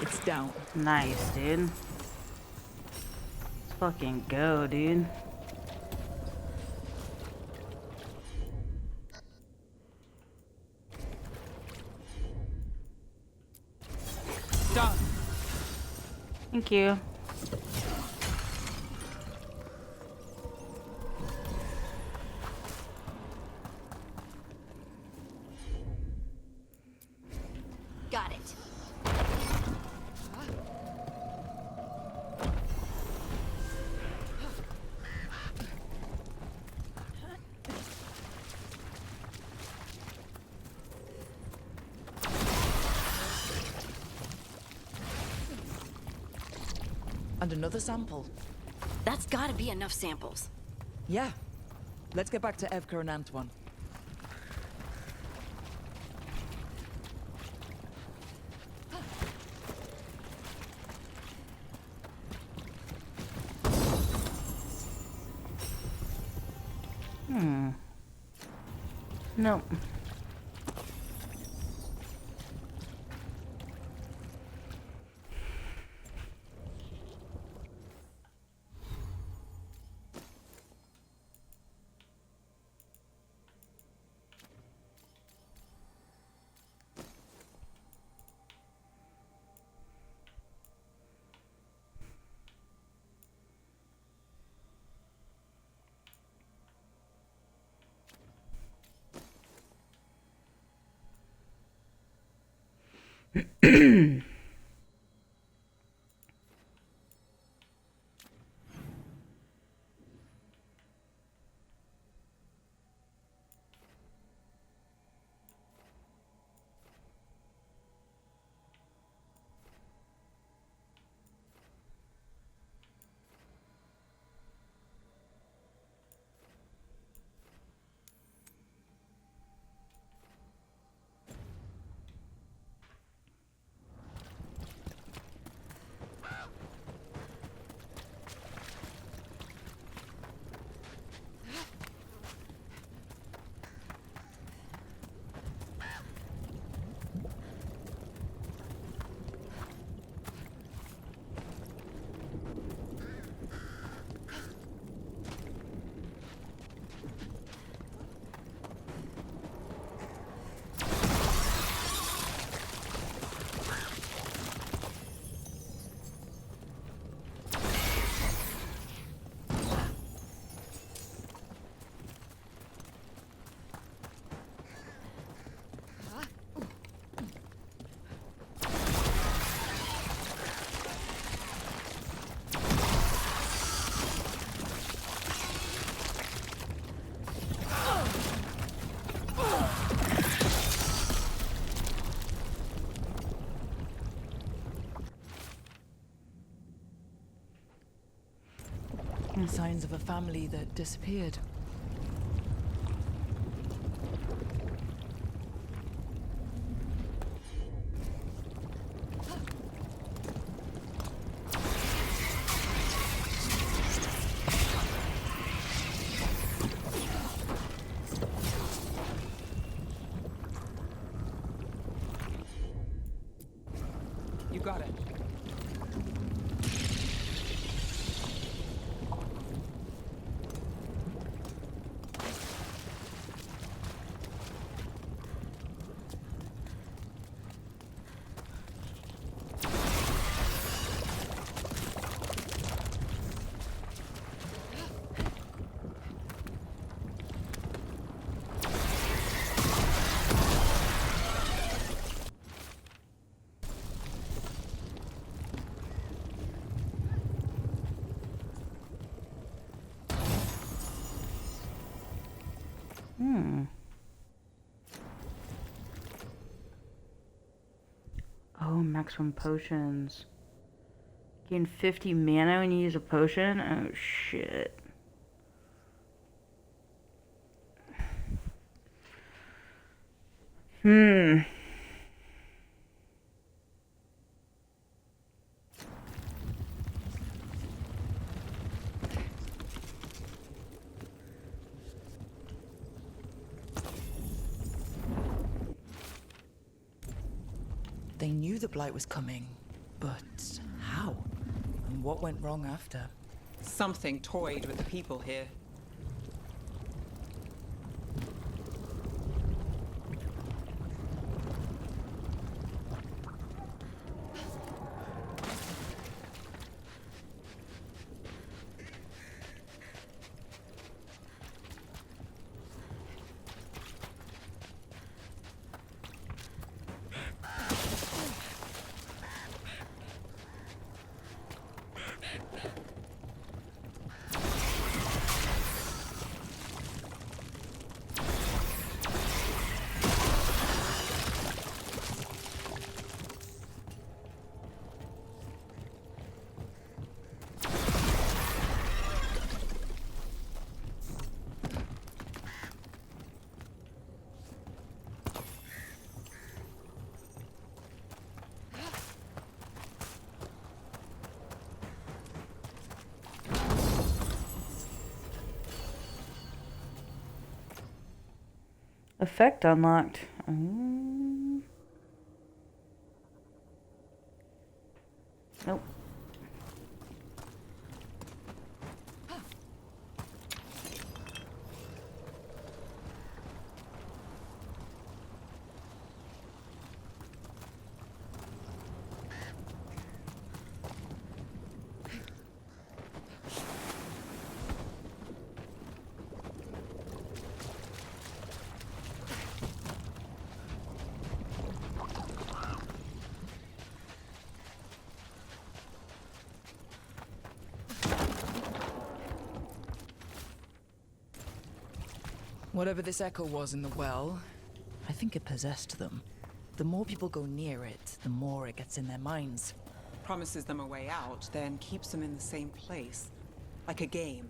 It's down. Nice, dude. Let's fucking go, dude. Done. Thank you. Got it. And another sample. That's gotta be enough samples. Yeah. Let's get back to Evka and Antoine. Nope. Signs of a family that disappeared. You got it. Oh, maximum potions. Gain 50 mana when you use a potion? Oh, shit. They knew the blight was coming. But how? And what went wrong after? Something toyed with the people here. Effect unlocked. Nope. Whatever this echo was in the well, I think it possessed them. The more people go near it, the more it gets in their minds. Promises them a way out, then keeps them in the same place. Like a game.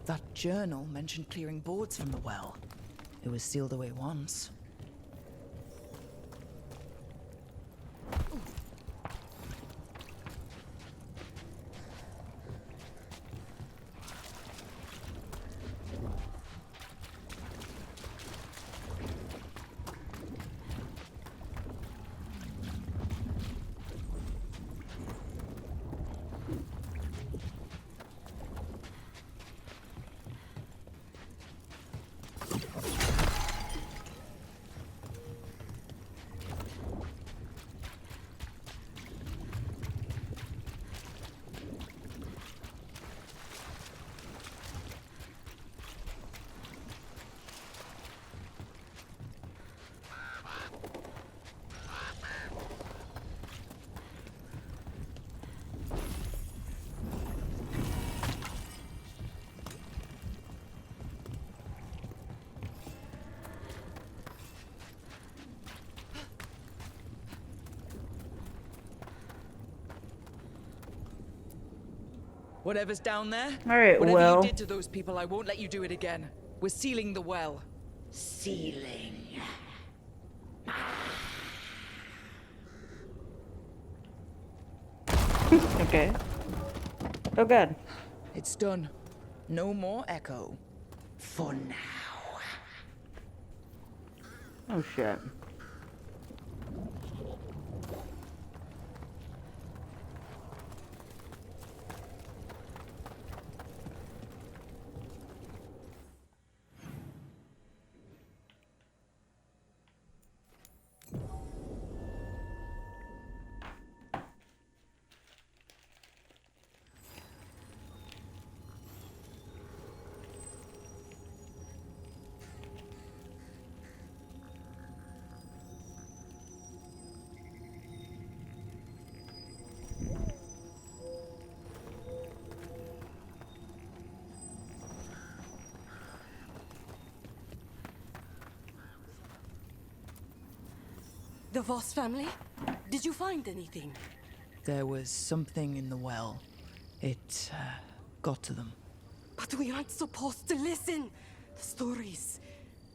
That journal mentioned clearing boards from the well. It was sealed away once. Whatever's down there, Alright, whatever well. you did to those people, I won't let you do it again. We're sealing the well. Sealing. Okay. Oh god. It's done. No more echo. For now. Oh shit. The Voss family? Did you find anything? There was something in the well. It got to them. But we aren't supposed to listen. The stories.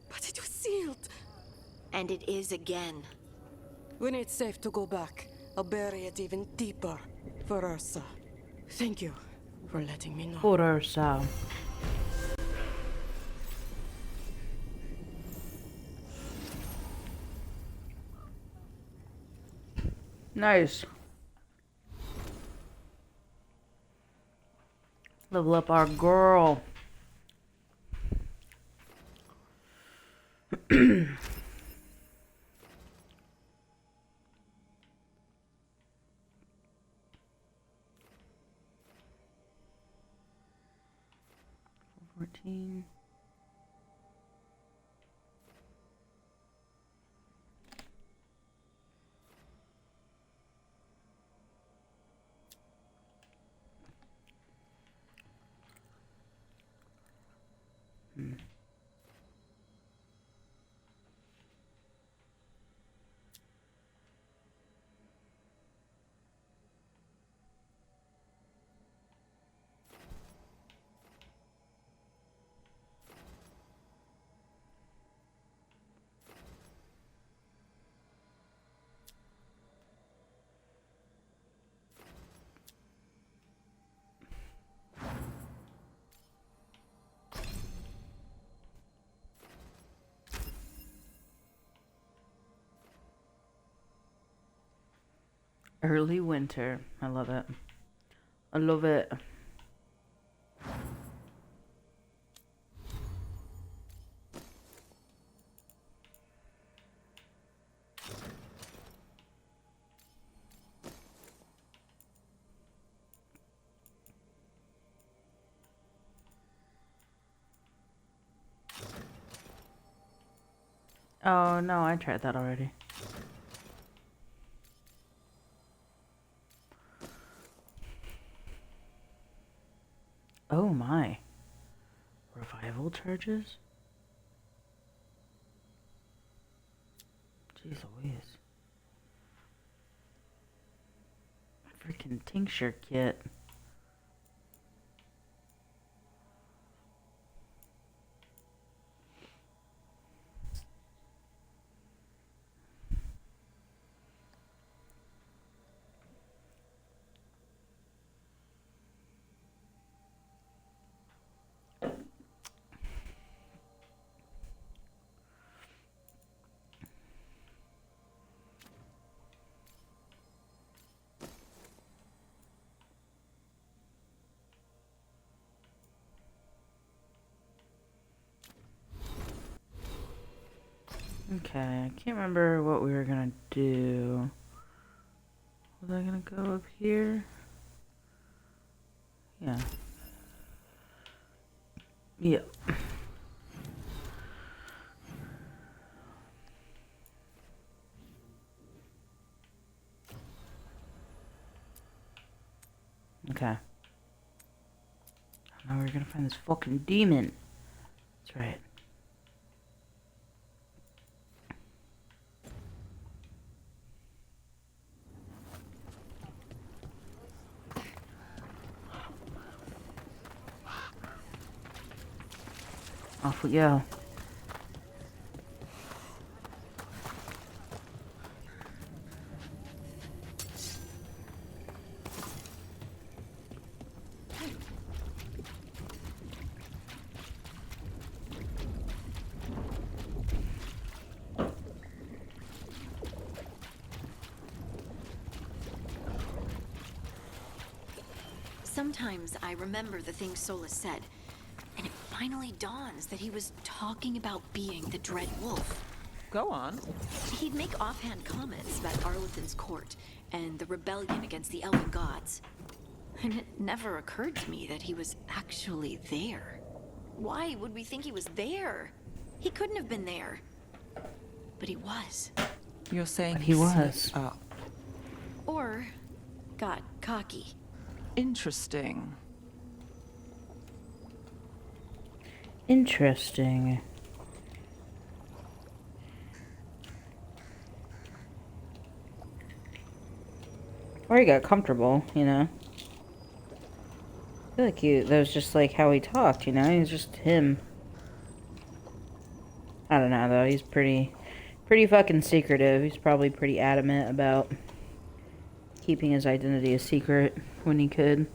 But it was sealed. And it is again. When it's safe to go back, I'll bury it even deeper for Ursa. Thank you for letting me know. For Ursa. Nice. Level up our girl. $14. Early winter. I love it. I love it. Oh no, I tried that already. Oh my. Revival charges? Jeez Louise. Freaking tincture kit. Okay, I can't remember what we were gonna do. Was I gonna go up here? Yeah. Yep. Okay. Now we're gonna find this fucking demon. That's right. Off we go. Sometimes I remember the things Solus said, and it finally dawns that he was talking about being the Dread Wolf. Go on. He'd make offhand comments about Arlethan's court and the rebellion against the elven gods. And it never occurred to me that he was actually there. Why would we think he was there? He couldn't have been there. But he was. You're saying But he was. slipped up. Or got cocky. Interesting. Interesting. Or he got comfortable, you know. I feel like that was just like how he talked, you know. He was just him. I don't know though. He's pretty fucking secretive. He's probably pretty adamant about keeping his identity a secret when he could.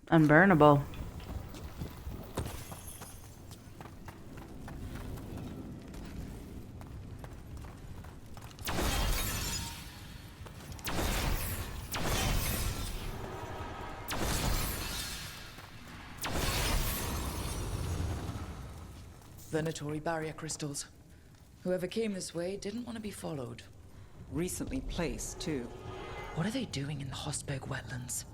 Unburnable. Venatory barrier crystals. Whoever came this way didn't want to be followed. Recently placed, too. What are they doing in the Hosberg wetlands?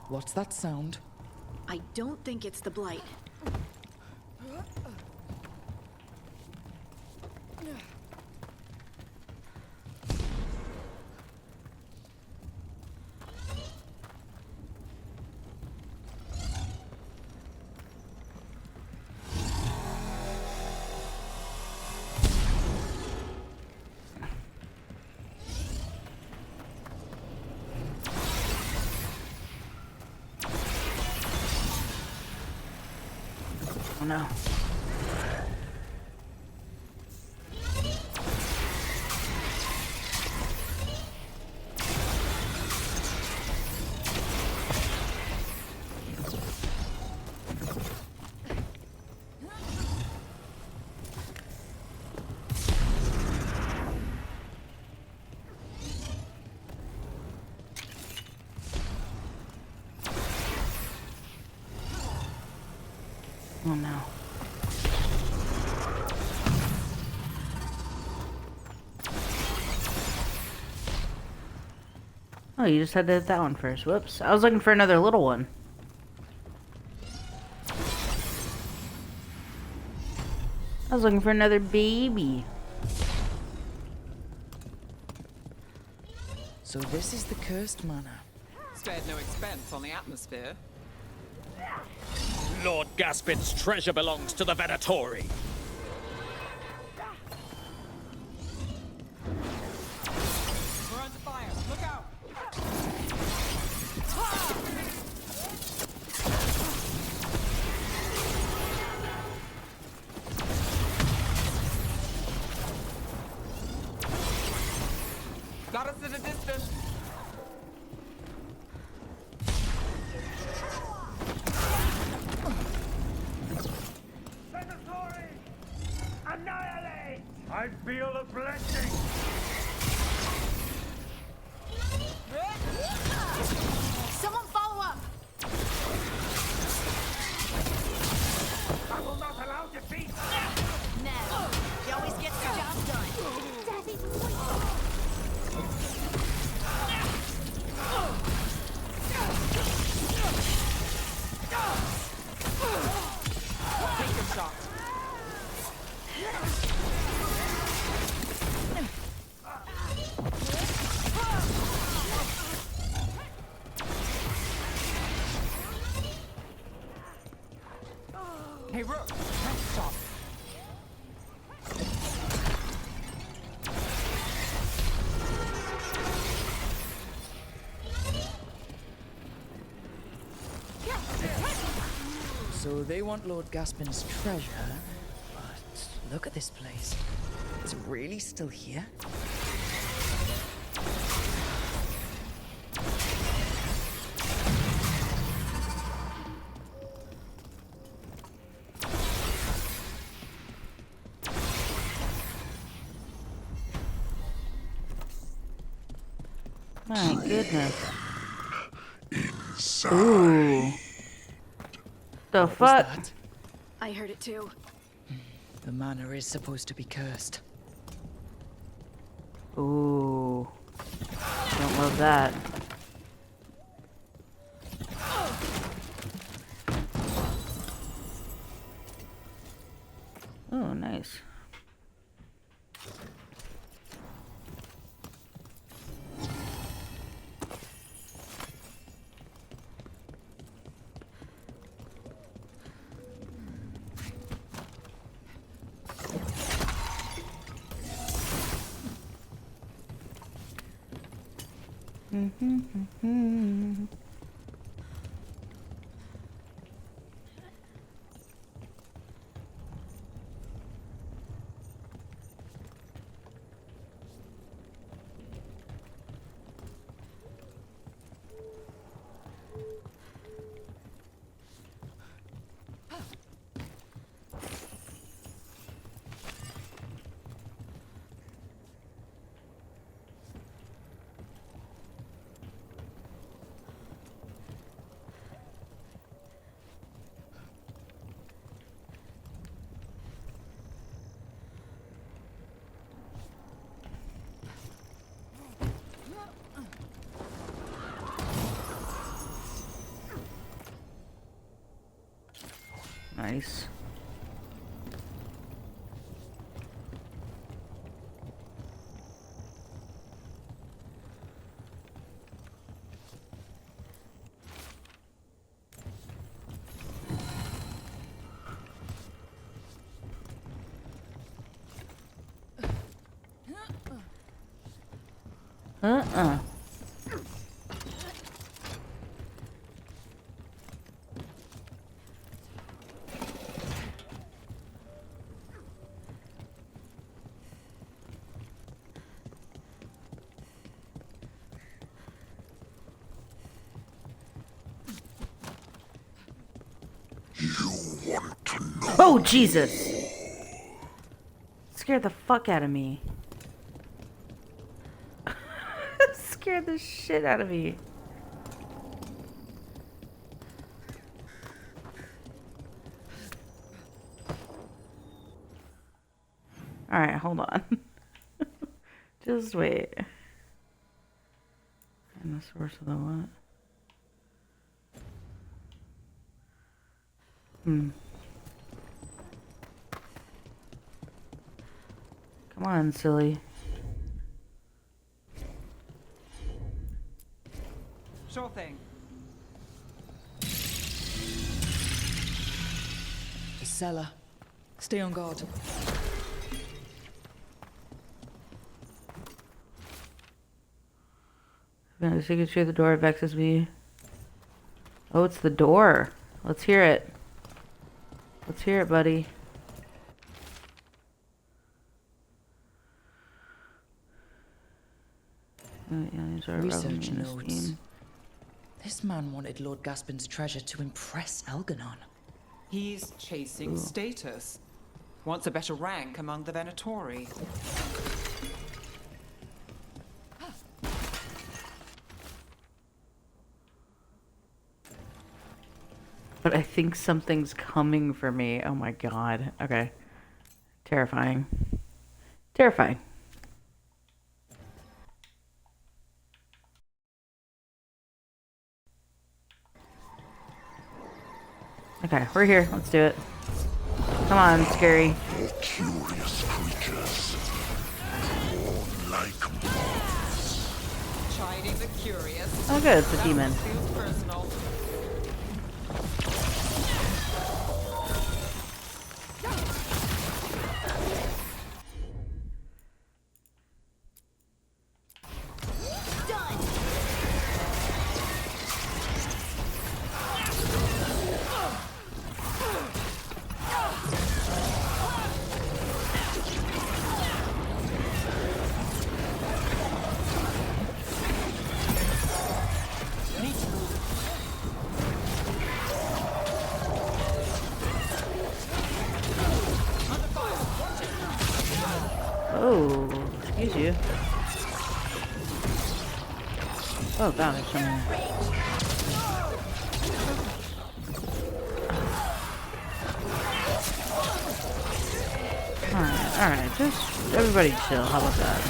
What's that sound? I don't think it's the blight. Oh no. Oh no. Oh, you just had to hit that one first. Whoops. I was looking for another little one. I was looking for another baby. So this is the cursed manor. Spared no expense on the atmosphere. Lord Gaspin's treasure belongs to the Venatori. We're under fire. Look out! Got us at a distance. Annihilate! I feel a blessing! Someone follow up! I will not allow defeat! No, he always gets the job done. Take a shot. Hey, Rook, next shot. So they want Lord Gaspin's treasure, but look at this place. It's really still here? My goodness. Ooh. The What was fuck? that? I heard it too. The manor is supposed to be cursed. Ooh. Don't love that. Oh, nice. Nice. Uh-uh. Oh, Jesus! Scared the fuck out of me. Scared the shit out of me. Alright, hold on. Just wait. And the source of the what? Come on, silly. Sure thing. The cellar. Stay on guard. The signature of the door vexes me. Oh, it's the door. Let's hear it. Let's hear it, buddy. Oh, yeah, these are Research relevant in this notes. game. This man wanted Lord Gaspin's treasure to impress Elganon. He's chasing status. Wants a better rank among the Venatori. But I think something's coming for me. Oh my god. Okay. Terrifying. Terrifying. Okay, we're here. Let's do it. Come on, scary. Curious creatures. Drawn like moths. Chiding the curious. Oh good, it's a demon. Feels personal. Oh, excuse you. Oh god, there's someone. Alright, just everybody chill. How about that?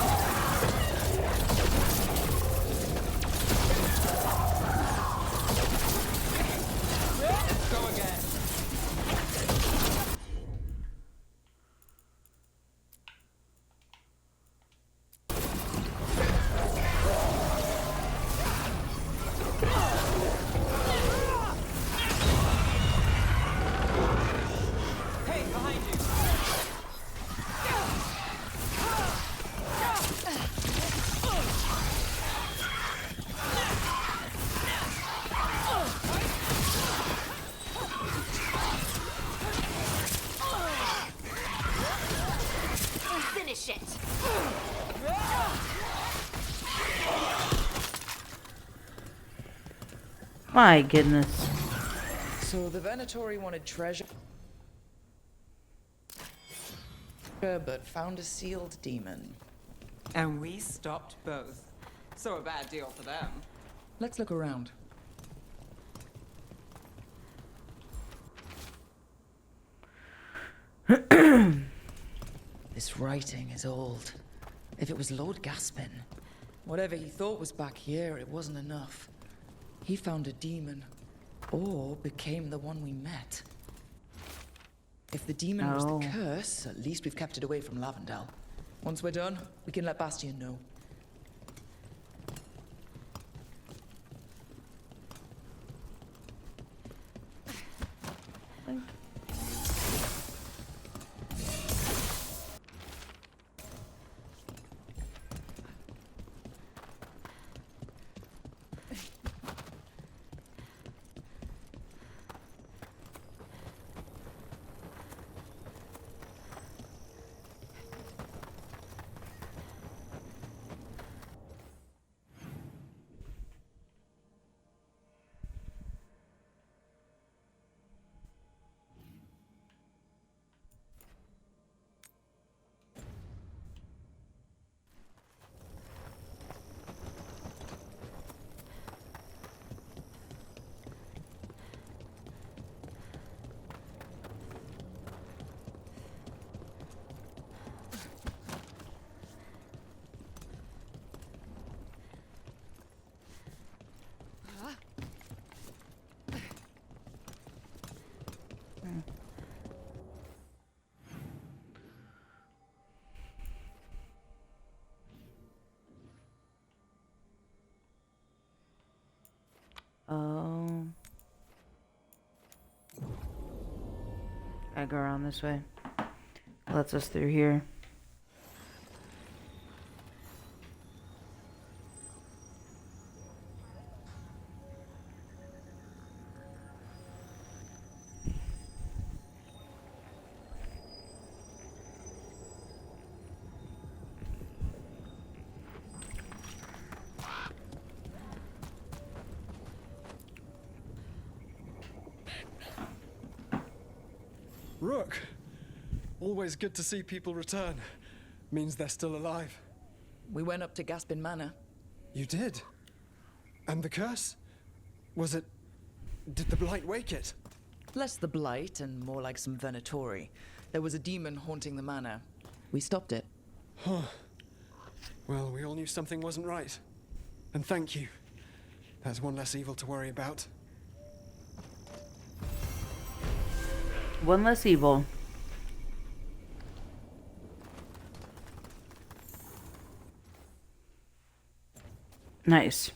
My goodness. So the Venatori wanted treasure, but found a sealed demon. And we stopped both. So a bad deal for them. Let's look around. This writing is old. If it was Lord Gaspin, whatever he thought was back here, it wasn't enough. He found a demon, or became the one we met. If the demon was the curse, at least we've kept it away from Lavendel. Once we're done, we can let Bastian know. Oh. I go around this way. Lets us through here. Rook! Always good to see people return. Means they're still alive. We went up to Gaspin Manor. You did? And the curse? Was it... Did the blight wake it? Less the blight and more like some Venatori. There was a demon haunting the manor. We stopped it. Huh. Well, we all knew something wasn't right. And thank you. That's one less evil to worry about. One less evil. Nice.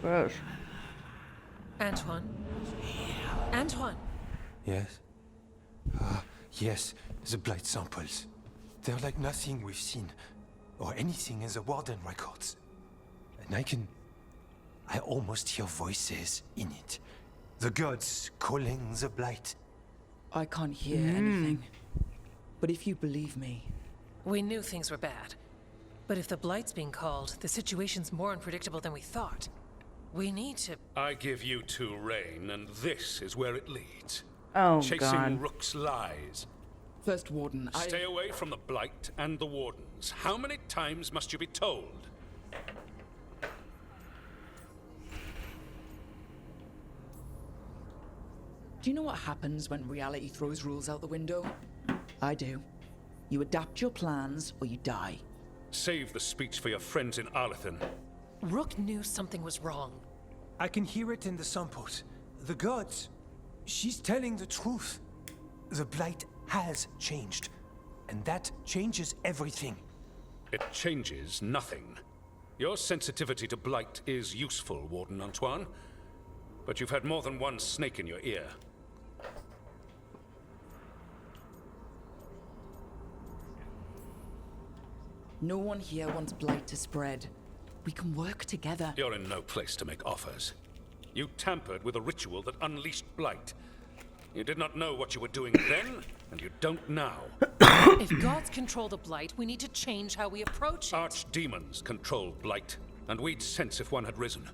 Gross. Antoine? Antoine! Yes? Yes, the blight samples. They're like nothing we've seen, or anything in the Warden records. And I almost hear voices in it. The gods calling the blight. I can't hear anything. But if you believe me... We knew things were bad. But if the Blight's being called, the situation's more unpredictable than we thought. We need to... I give you two Rain, and this is where it leads. Oh, Chasing God. Rook's lies. First Warden, Stay away from the Blight and the Wardens. How many times must you be told? Do you know what happens when reality throws rules out the window? I do. You adapt your plans, or you die. Save the speech for your friends in Arlethan. Rook knew something was wrong. I can hear it in the samples. The gods. She's telling the truth. The Blight has changed. And that changes everything. It changes nothing. Your sensitivity to Blight is useful, Warden Antoine. But you've had more than one snake in your ear. No one here wants Blight to spread. We can work together. You're in no place to make offers. You tampered with a ritual that unleashed Blight. You did not know what you were doing then, and you don't now. If gods control the Blight, we need to change how we approach it. Archdemons control Blight, and we'd sense if one had risen.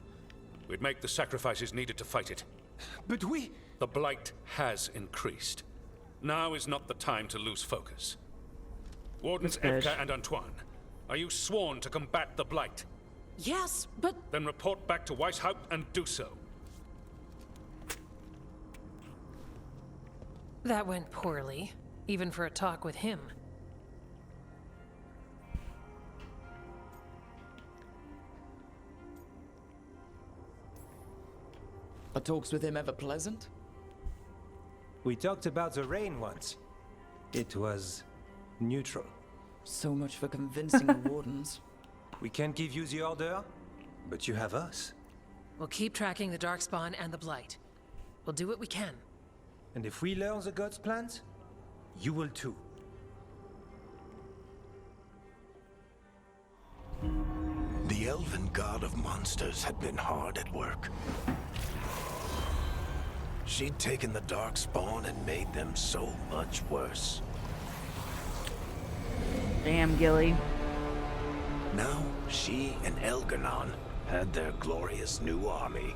We'd make the sacrifices needed to fight it. But we... The Blight has increased. Now is not the time to lose focus. Wardens Edgar and Antoine, are you sworn to combat the Blight? Yes, but... Then report back to Weishaupt and do so. That went poorly, even for a talk with him. Are talks with him ever pleasant? We talked about the rain once. It was neutral. So much for convincing the Wardens. We can't give you the order, but you have us. We'll keep tracking the Darkspawn and the Blight. We'll do what we can. And if we learn the gods' plans, you will too. The elven god of monsters had been hard at work. She'd taken the Darkspawn and made them so much worse. Damn, Gilly. Now, she and Elganon had their glorious new army.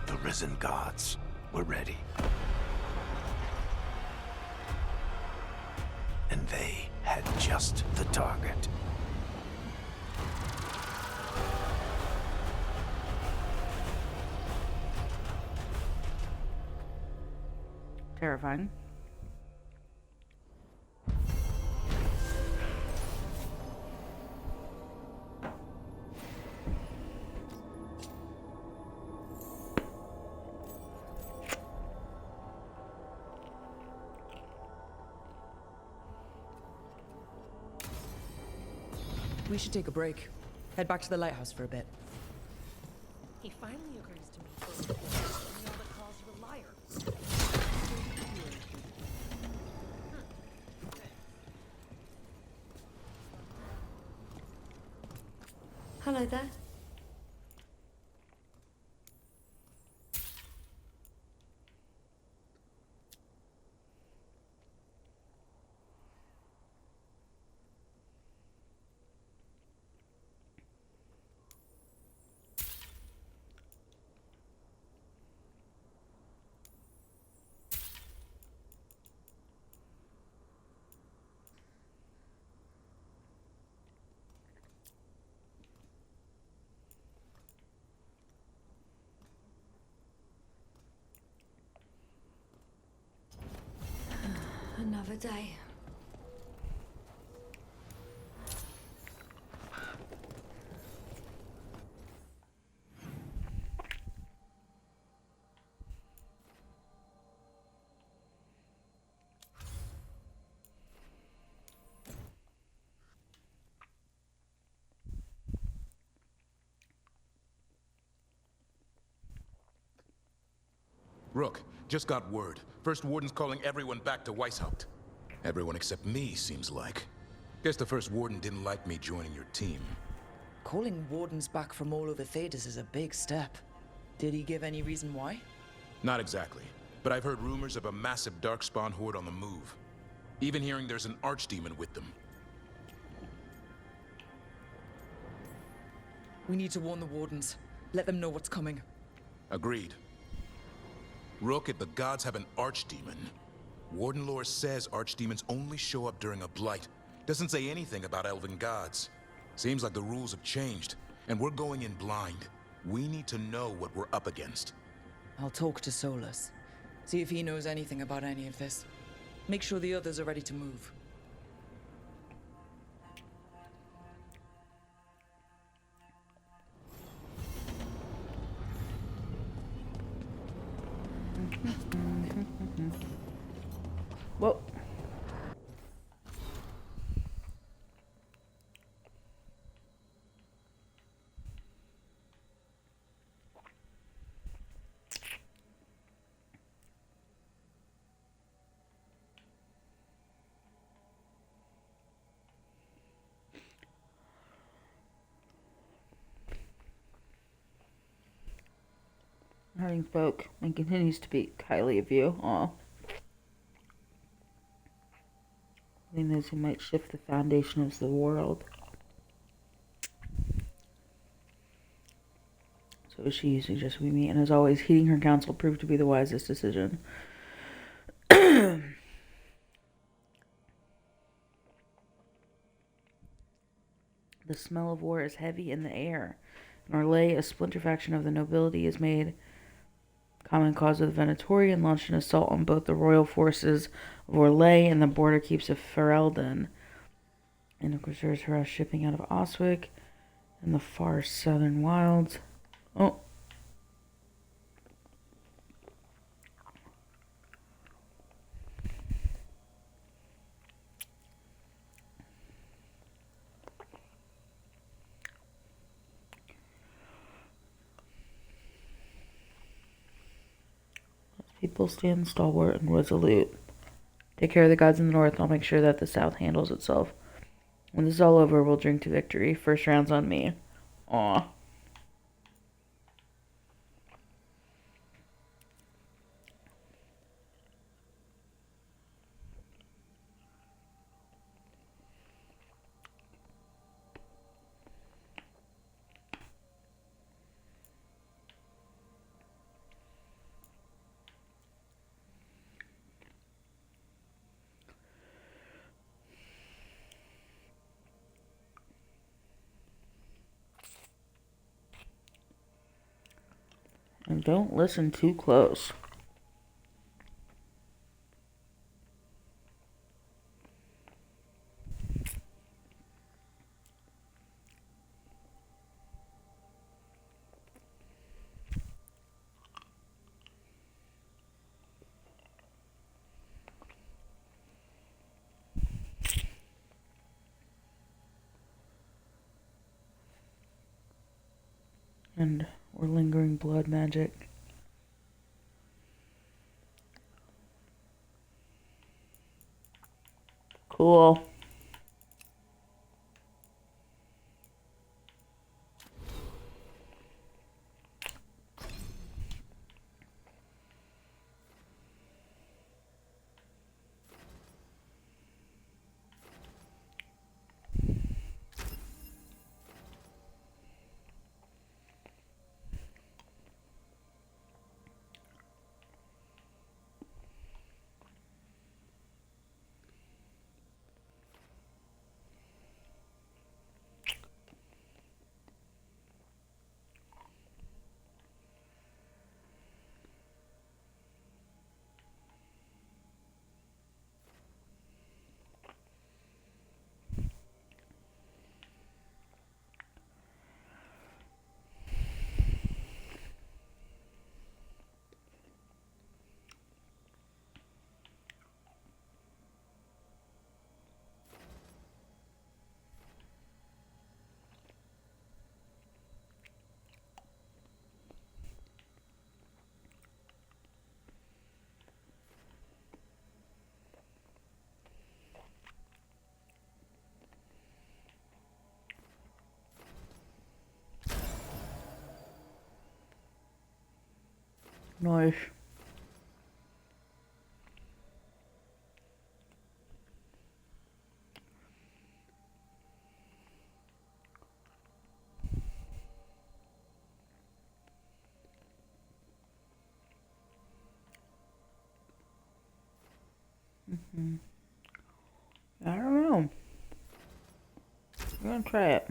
The risen gods were ready. And they had just the target. Terrifying. We should take a break. Head back to the lighthouse for a bit. He finally agrees to meet for a report, and all that calls you a liar. Hello there. Another day. Rook, just got word. First Warden's calling everyone back to Weishaupt. Everyone except me, seems like. Guess the First Warden didn't like me joining your team. Calling Wardens back from all over Thedas is a big step. Did he give any reason why? Not exactly, but I've heard rumors of a massive Darkspawn horde on the move. Even hearing there's an archdemon with them. We need to warn the Wardens. Let them know what's coming. Agreed. Rook, if the gods have an archdemon, Warden lore says archdemons only show up during a blight. Doesn't say anything about elven gods. Seems like the rules have changed, and we're going in blind. We need to know what we're up against. I'll talk to Solus. See if he knows anything about any of this. Make sure the others are ready to move. Whoa. Harding spoke and continues to speak highly of you. Aw. Leading those who might shift the foundation of the world. So she suggests we meet, and as always, heeding her counsel proved to be the wisest decision. The smell of war is heavy in the air. In Orlais, a splinter faction of the nobility is made common cause of the Venatori and launched an assault on both the royal forces of Orlais and the border keeps of Ferelden. Inquisitors harass shipping out of Oswick and the far southern wilds. Oh. People stand stalwart and resolute. Take care of the gods in the north, and I'll make sure that the south handles itself. When this is all over, we'll drink to victory. First round's on me. Aw. And don't listen too close. And we're lingering blood magic. Cool. Nice. I don't know. I'm gonna try it.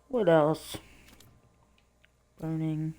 What else? Burning.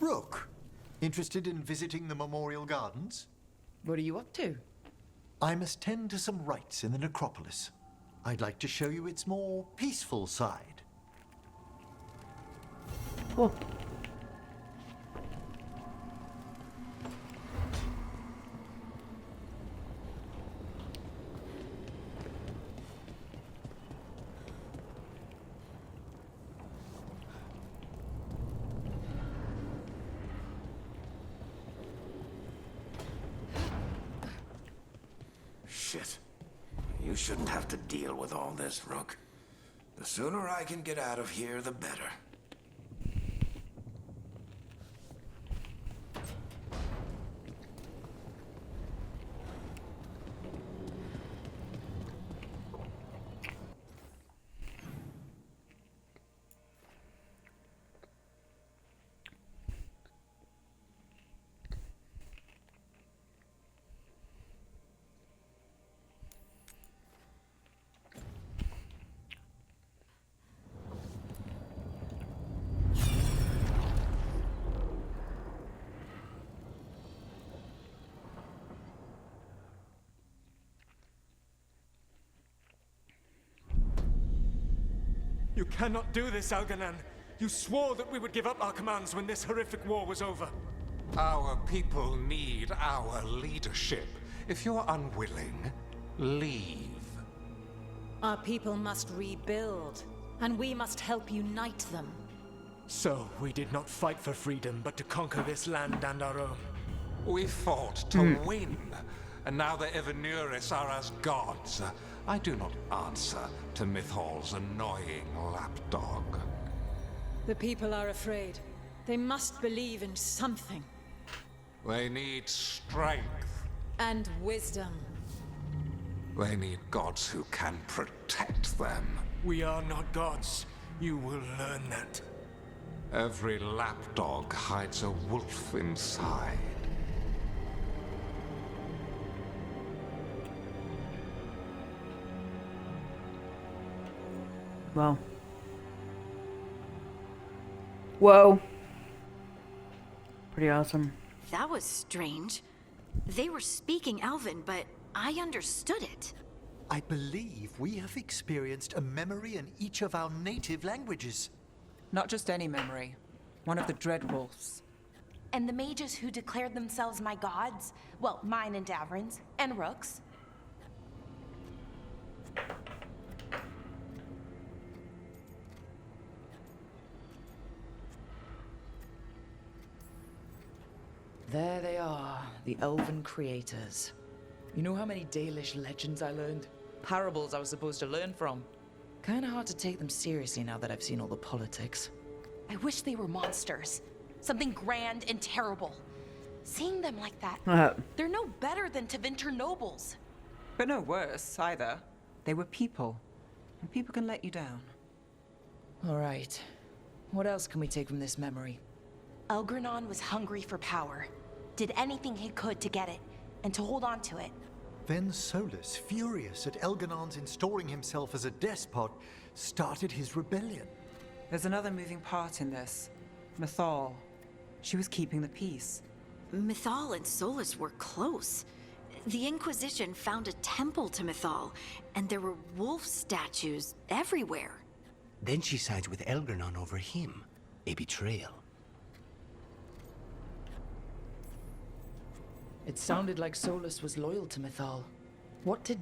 Rook, interested in visiting the Memorial Gardens? What are you up to? I must tend to some rites in the necropolis. I'd like to show you its more peaceful side. Cool. Shit. You shouldn't have to deal with all this, Rook. The sooner I can get out of here, the better. You cannot do this, Algernon. You swore that we would give up our commands when this horrific war was over. Our people need our leadership. If you're unwilling, leave. Our people must rebuild, and we must help unite them. So, we did not fight for freedom, but to conquer this land and our own. We fought to win, and now the Evenuris are as gods. I do not answer to Mythal's annoying lapdog. The people are afraid. They must believe in something. They need strength. And wisdom. They need gods who can protect them. We are not gods. You will learn that. Every lapdog hides a wolf inside. Wow. Whoa. Pretty awesome. That was strange. They were speaking Elven, but I understood it. I believe we have experienced a memory in each of our native languages. Not just any memory. One of the Dreadwolves. And the mages who declared themselves my gods? Well, mine and Davrin's, and Rook's. There they are, the Elven creators. You know how many Dalish legends I learned? Parables I was supposed to learn from. Kinda hard to take them seriously now that I've seen all the politics. I wish they were monsters. Something grand and terrible. Seeing them like that, they're no better than Tevinter nobles. But no worse, either. They were people. And people can let you down. Alright. What else can we take from this memory? Elgranon was hungry for power. Did anything he could to get it, and to hold on to it. Then Solus, furious at Elganon's installing himself as a despot, started his rebellion. There's another moving part in this. Mythal. She was keeping the peace. Mythal and Solus were close. The Inquisition found a temple to Mythal, and there were wolf statues everywhere. Then she sides with Elgranon over him. A betrayal. It sounded like Solus was loyal to Mythal. What did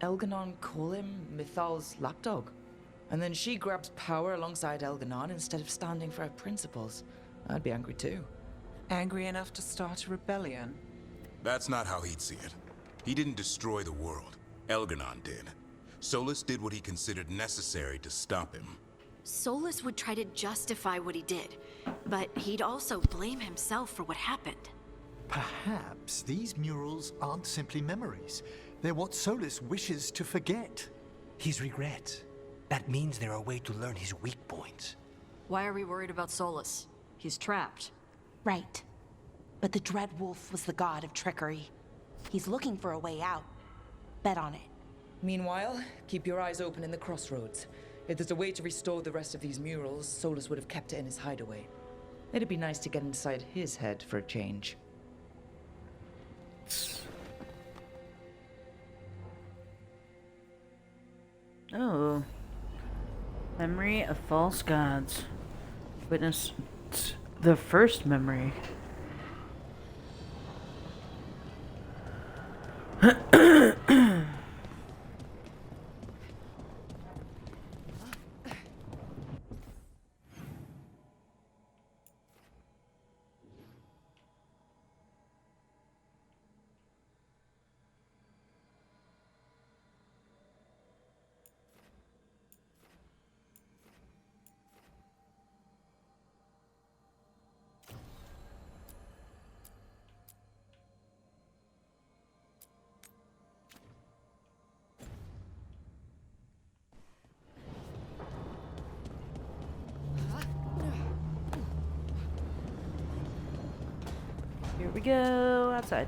Elganon call him? Mythal's lapdog? And then she grabs power alongside Elganon instead of standing for her principles. I'd be angry too. Angry enough to start a rebellion? That's not how he'd see it. He didn't destroy the world. Elganon did. Solus did what he considered necessary to stop him. Solus would try to justify what he did, but he'd also blame himself for what happened. Perhaps these murals aren't simply memories. They're what Solus wishes to forget. His regrets. That means they're a way to learn his weak points. Why are we worried about Solus? He's trapped. Right. But the Dreadwolf was the god of trickery. He's looking for a way out. Bet on it. Meanwhile, keep your eyes open in the crossroads. If there's a way to restore the rest of these murals, Solus would have kept it in his hideaway. It'd be nice to get inside his head for a change. Oh. Memory of false gods. Witness the first memory. Here we go, outside.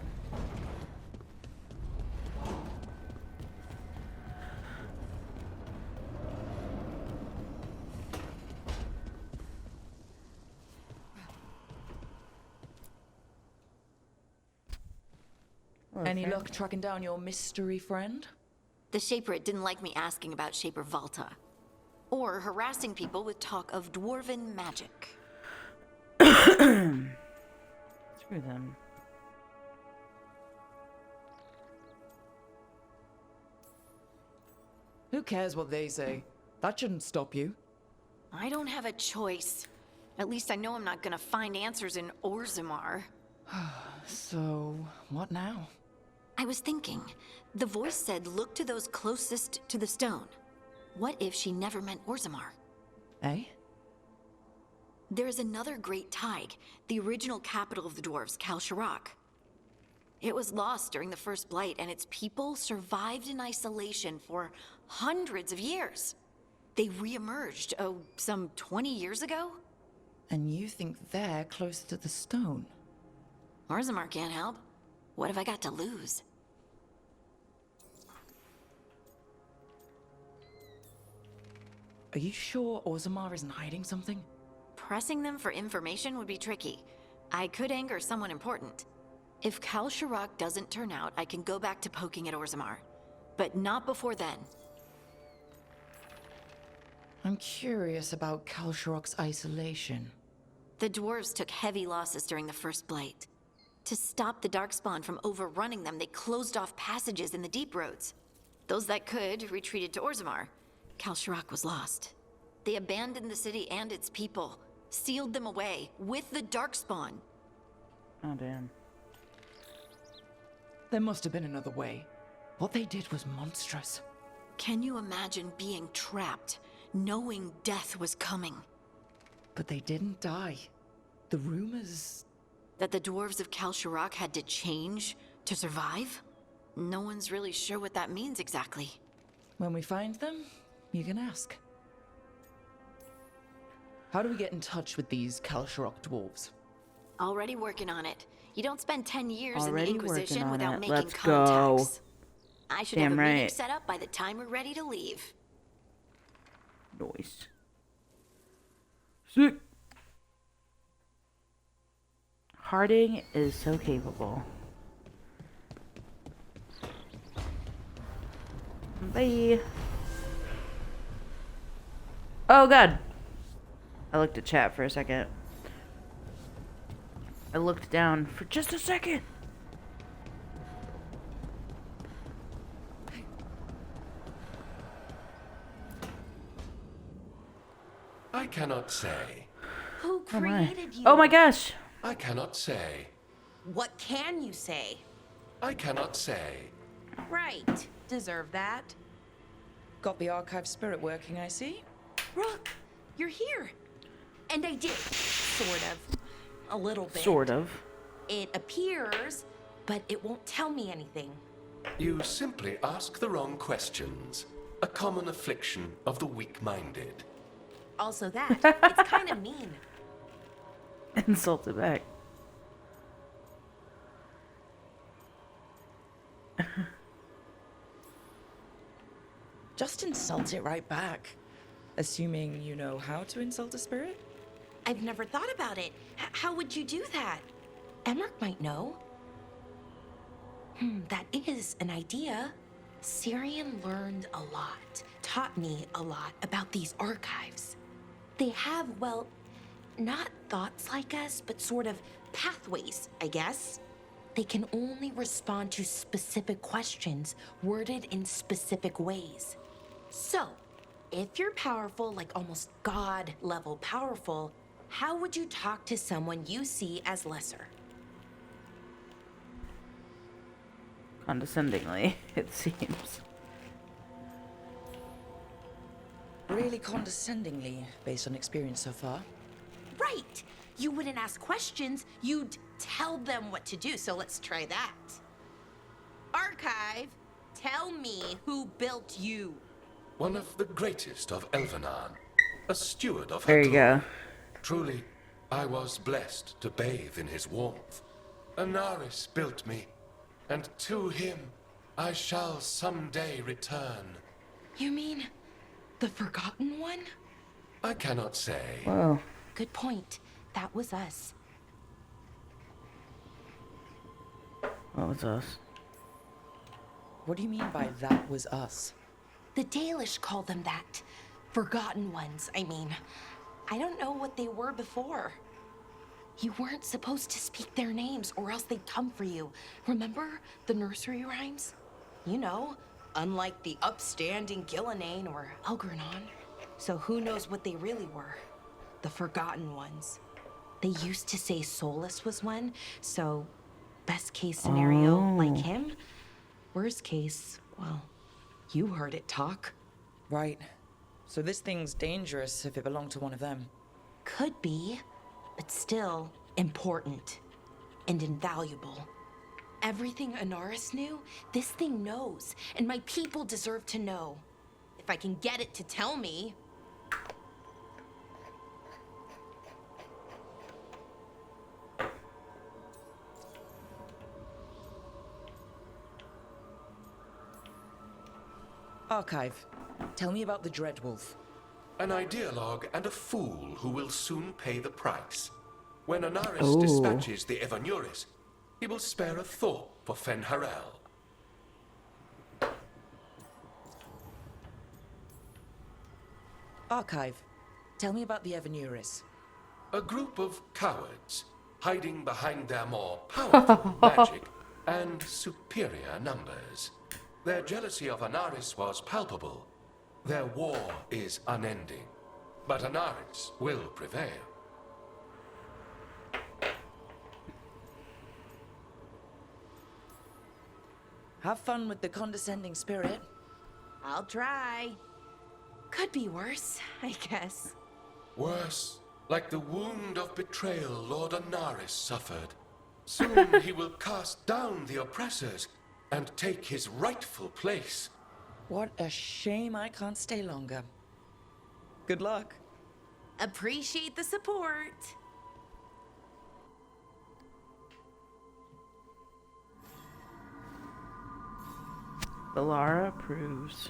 Any luck tracking down your mystery friend? The Shaper didn't like me asking about Shaper Valta. Or harassing people with talk of dwarven magic. Screw them. Who cares what they say? That shouldn't stop you. I don't have a choice. At least I know I'm not gonna find answers in Orzammar. So, what now? I was thinking, the voice said look to those closest to the stone. What if she never meant Orzammar? Eh? There is another great Tig, the original capital of the dwarves, Kal Shirak. It was lost during the First Blight, and its people survived in isolation for hundreds of years. They re-emerged, some 20 years ago? And you think they're closer to the stone? Orzammar can't help. What have I got to lose? Are you sure Orzammar isn't hiding something? Pressing them for information would be tricky. I could anger someone important. If Kal Sharok doesn't turn out, I can go back to poking at Orzammar. But not before then. I'm curious about Kal Sharok's isolation. The dwarves took heavy losses during the first blight. To stop the Darkspawn from overrunning them, they closed off passages in the deep roads. Those that could retreated to Orzammar. Kal Sharok was lost. They abandoned the city and its people, sealed them away with the Darkspawn. Oh, damn. There must have been another way. What they did was monstrous. Can you imagine being trapped, knowing death was coming? But they didn't die. The rumors... That the dwarves of Kal Sharok had to change to survive? No one's really sure what that means exactly. When we find them, you can ask. How do we get in touch with these Kal Sharok dwarves? Already working on it. You don't spend 10 years Already in the Inquisition working on without it. making Let's contacts. go. I should Damn have a meeting right. set up by the time we're ready to leave. Nice. Sick. Harding is so capable. Bye. Oh god. I looked at chat for a second. I looked down for just a second. I cannot say. Who Oh my. created you? Oh my gosh. I cannot say. What can you say? I cannot say. Right. Deserve that. Got the archive spirit working, I see. Rook, you're here. And I did. Sort of. A little bit. Sort of. It appears, but it won't tell me anything. You simply ask the wrong questions. A common affliction of the weak-minded. Also that, it's kind of mean. Insulted back. Just insult it right back. Assuming you know how to insult a spirit? I've never thought about it. How would you do that? Emmerich might know. That is an idea. Syrian learned a lot, taught me a lot about these archives. They have, well, not thoughts like us, but sort of pathways, I guess. They can only respond to specific questions worded in specific ways. So, if you're powerful, like almost God-level powerful, how would you talk to someone you see as lesser? Condescendingly, it seems. Really condescendingly, based on experience so far. Right! You wouldn't ask questions, you'd tell them what to do, so let's try that. Archive, tell me who built you. One of the greatest of Elvenar. A steward of There you go. Truly, I was blessed to bathe in his warmth. Anaris built me, and to him I shall someday return. You mean the Forgotten One? I cannot say. Whoa. Good point. That was us. What was us? What do you mean by that was us? The Dalish call them that. Forgotten Ones, I mean. I don't know what they were before. You weren't supposed to speak their names or else they'd come for you. Remember the nursery rhymes? You know, unlike the upstanding Gillenane or Elgernon. So who knows what they really were? The Forgotten Ones. They used to say Solus was one, so best case scenario, like him. Worst case, well, you heard it talk. Right. So this thing's dangerous if it belonged to one of them. Could be, but still important and invaluable. Everything Anaris knew, this thing knows, and my people deserve to know. If I can get it to tell me. Archive. Tell me about the Dreadwolf. An ideologue and a fool who will soon pay the price. When Anaris dispatches the Evanuris, he will spare a thought for Fen'Harel. Archive. Tell me about the Evanuris. A group of cowards, hiding behind their more powerful magic and superior numbers. Their jealousy of Anaris was palpable. Their war is unending. But Anaris will prevail. Have fun with the condescending spirit. I'll try. Could be worse, I guess. Worse, like the wound of betrayal Lord Anaris suffered. Soon he will cast down the oppressors and take his rightful place. What a shame I can't stay longer. Good luck. Appreciate the support. Valara approves.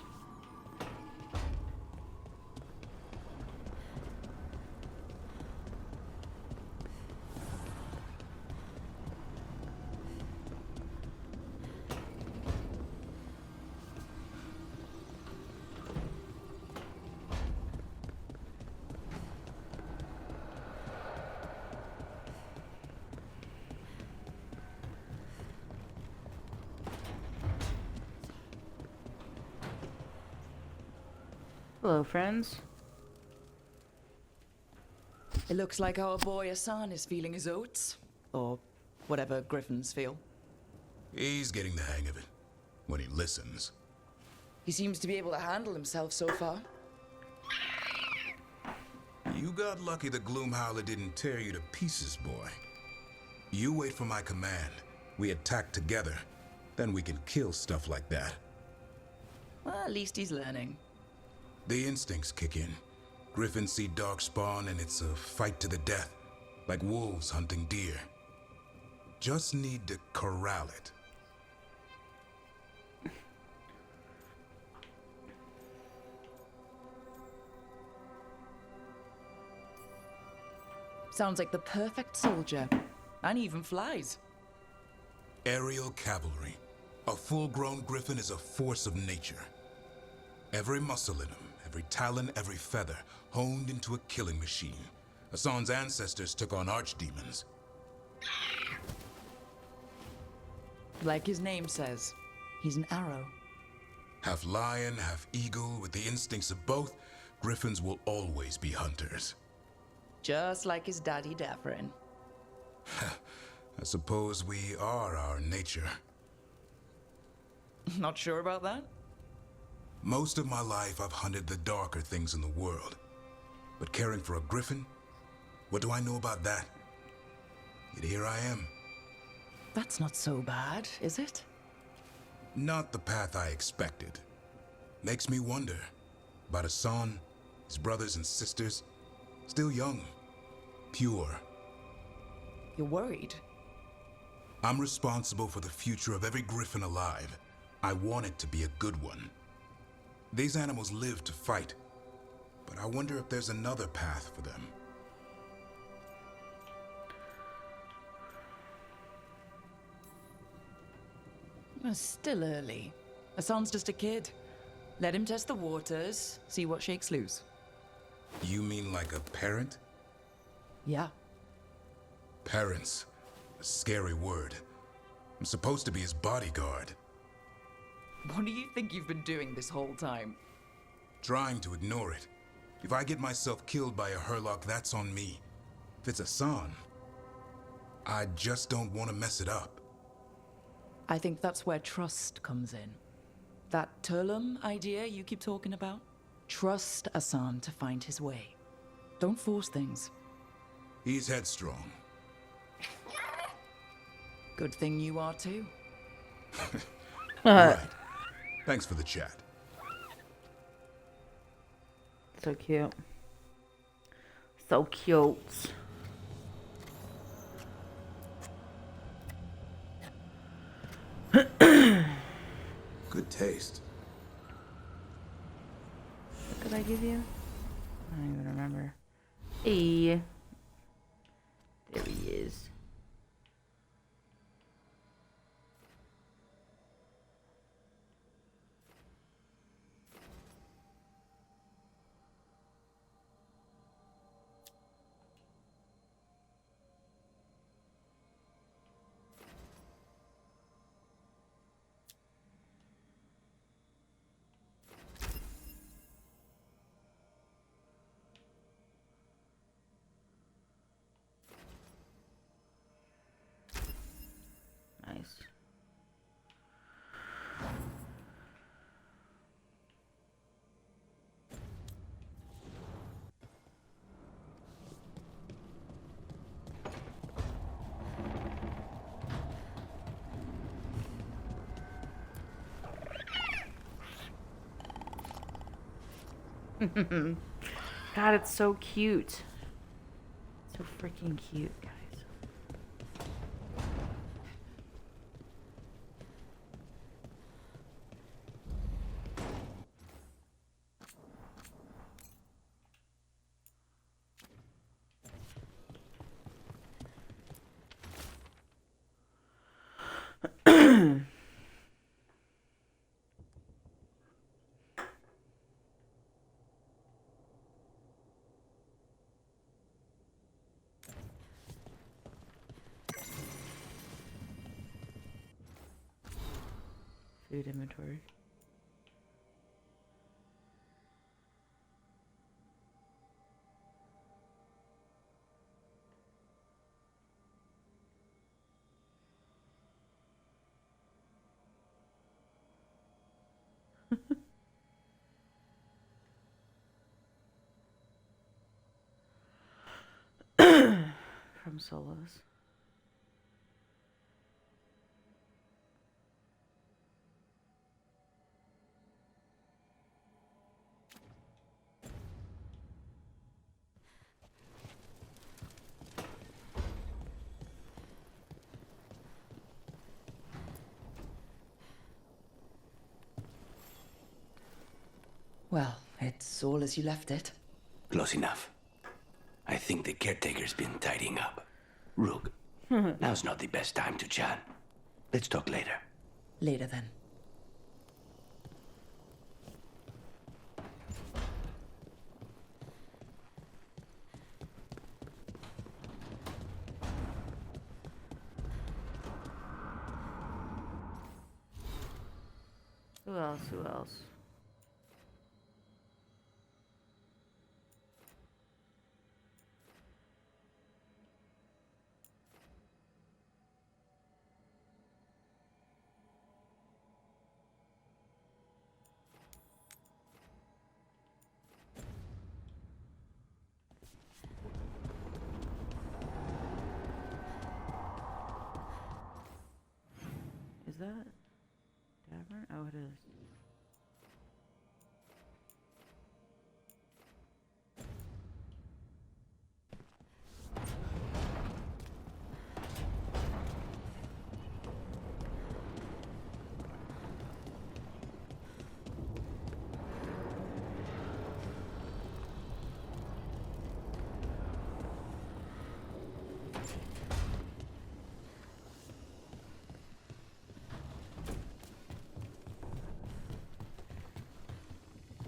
Hello, friends. It looks like our boy Asan is feeling his oats. Or whatever griffins feel. He's getting the hang of it. When he listens. He seems to be able to handle himself so far. You got lucky the Gloomhowler didn't tear you to pieces, boy. You wait for my command. We attack together. Then we can kill stuff like that. Well, at least he's learning. The instincts kick in. Griffins see darkspawn and it's a fight to the death. Like wolves hunting deer. Just need to corral it. Sounds like the perfect soldier. And he even flies. Aerial cavalry. A full-grown griffin is a force of nature. Every muscle in him, every talon, every feather, honed into a killing machine. Asan's ancestors took on archdemons. Like his name says, he's an arrow. Half lion, half eagle, with the instincts of both, griffins will always be hunters. Just like his daddy Davrin. I suppose we are our nature. Not sure about that? Most of my life I've hunted the darker things in the world. But caring for a griffin? What do I know about that? Yet here I am. That's not so bad, is it? Not the path I expected. Makes me wonder about Asan, his brothers and sisters. Still young. Pure. You're worried? I'm responsible for the future of every griffin alive. I want it to be a good one. These animals live to fight, but I wonder if there's another path for them. Still early. Asan's just a kid. Let him test the waters, see what shakes loose. You mean like a parent? Yeah. Parents. A scary word. I'm supposed to be his bodyguard. What do you think you've been doing this whole time? Trying to ignore it. If I get myself killed by a Herlock, that's on me. If it's Asan, I just don't want to mess it up. I think that's where trust comes in. That Turlum idea you keep talking about? Trust Asan to find his way. Don't force things. He's headstrong. Good thing you are too. Right. Thanks for the chat. So cute. So cute. Good taste. I give you? I don't even remember. Hey. There he is. Nice. God, it's so cute. So freaking cute, guys. Food inventory. From Solos. Well, it's all as you left it. Close enough. I think the caretaker's been tidying up. Rook, now's not the best time to chat. Let's talk later. Later then. Who else? Who else? Is that Davern? Oh, it is.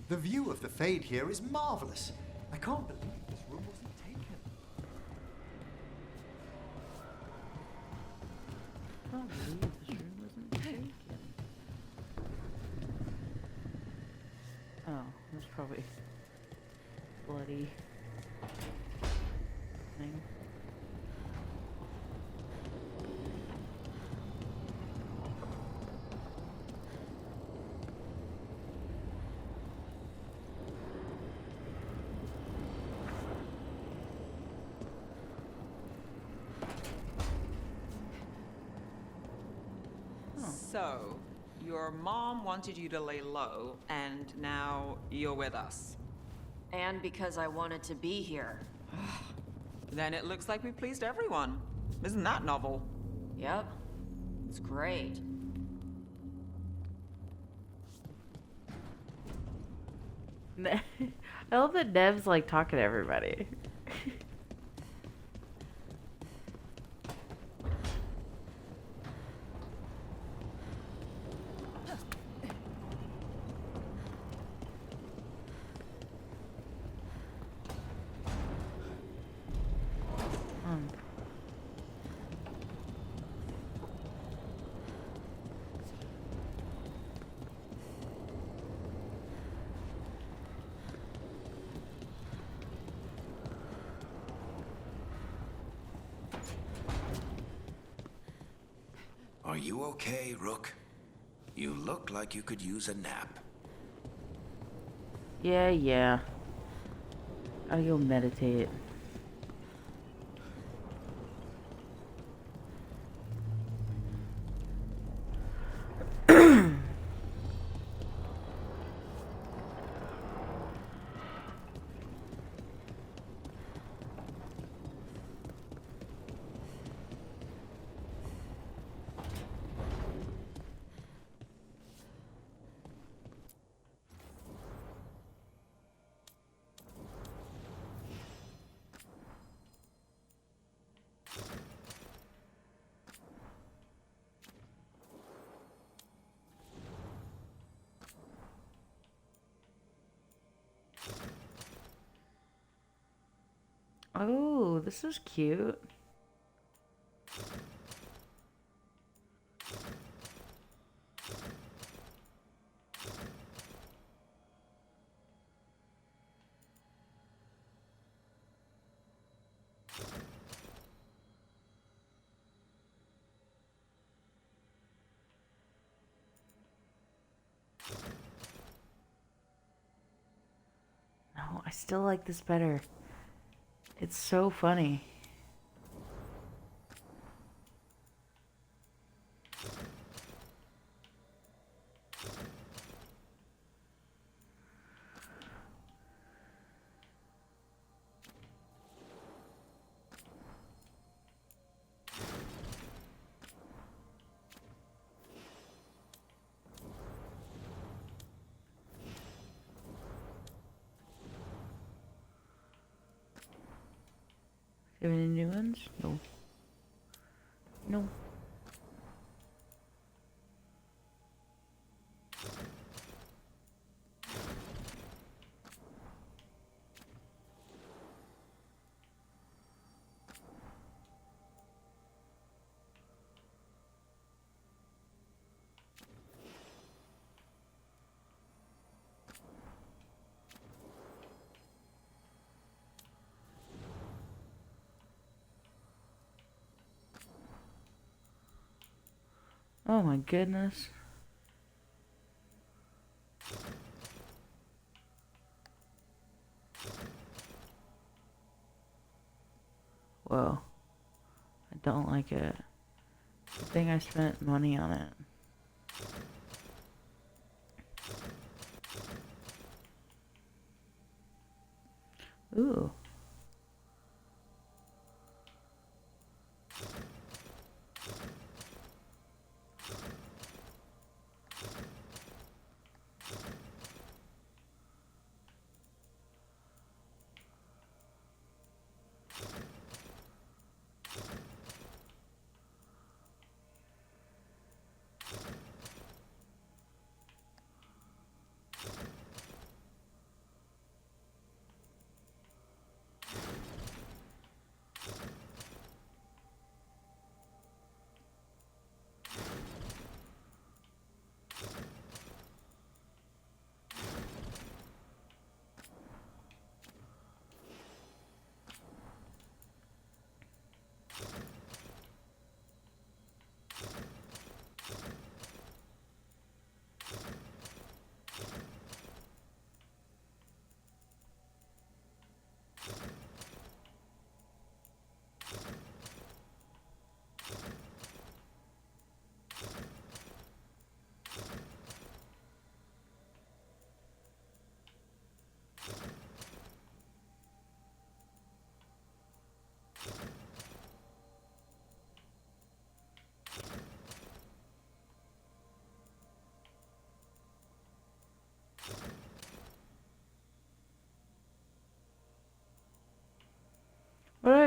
The view of the Fade here is marvelous. I can't believe this room wasn't taken. I can't believe this room wasn't taken. Oh, that's probably bloody thing. So, your mom wanted you to lay low, and now you're with us. And because I wanted to be here. Then it looks like we pleased everyone. Isn't that novel? Yep. It's great. I love that Nev's like talking to everybody. Are you okay, Rook? You look like you could use a nap. Yeah. I'll go meditate. Oh, this is cute. No, I still like this better. It's so funny. Do you have any new ones? No. No. Oh my goodness. Whoa. I don't like it. Good thing I spent money on it. Ooh.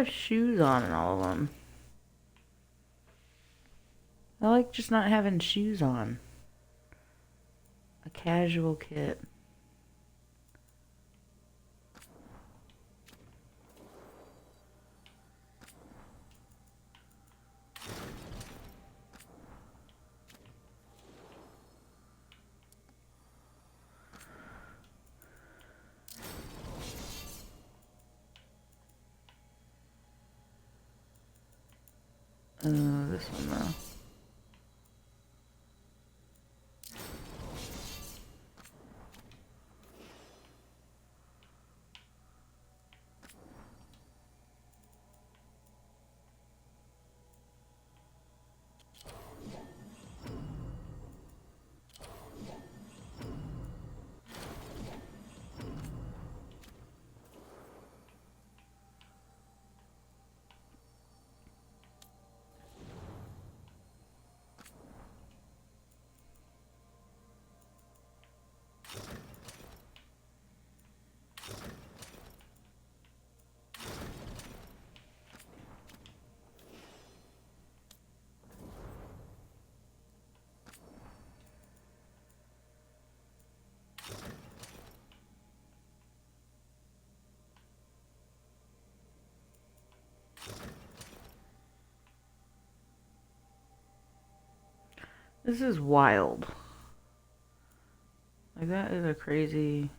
have shoes on in all of them? I like just not having shoes on. A casual kit. This one though. This is wild. Like, that is a crazy...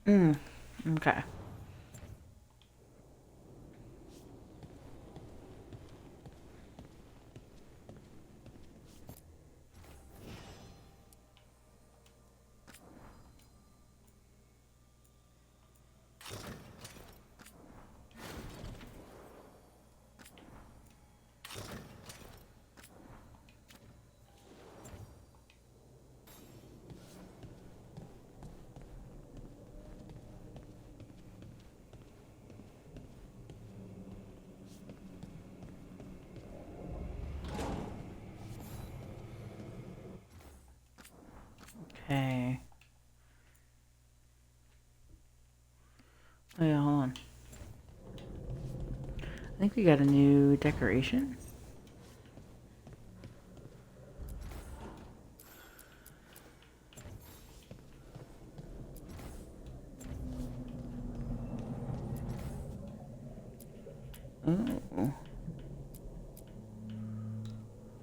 Okay. Okay. Oh yeah, hold on. I think we got a new decoration. Oh.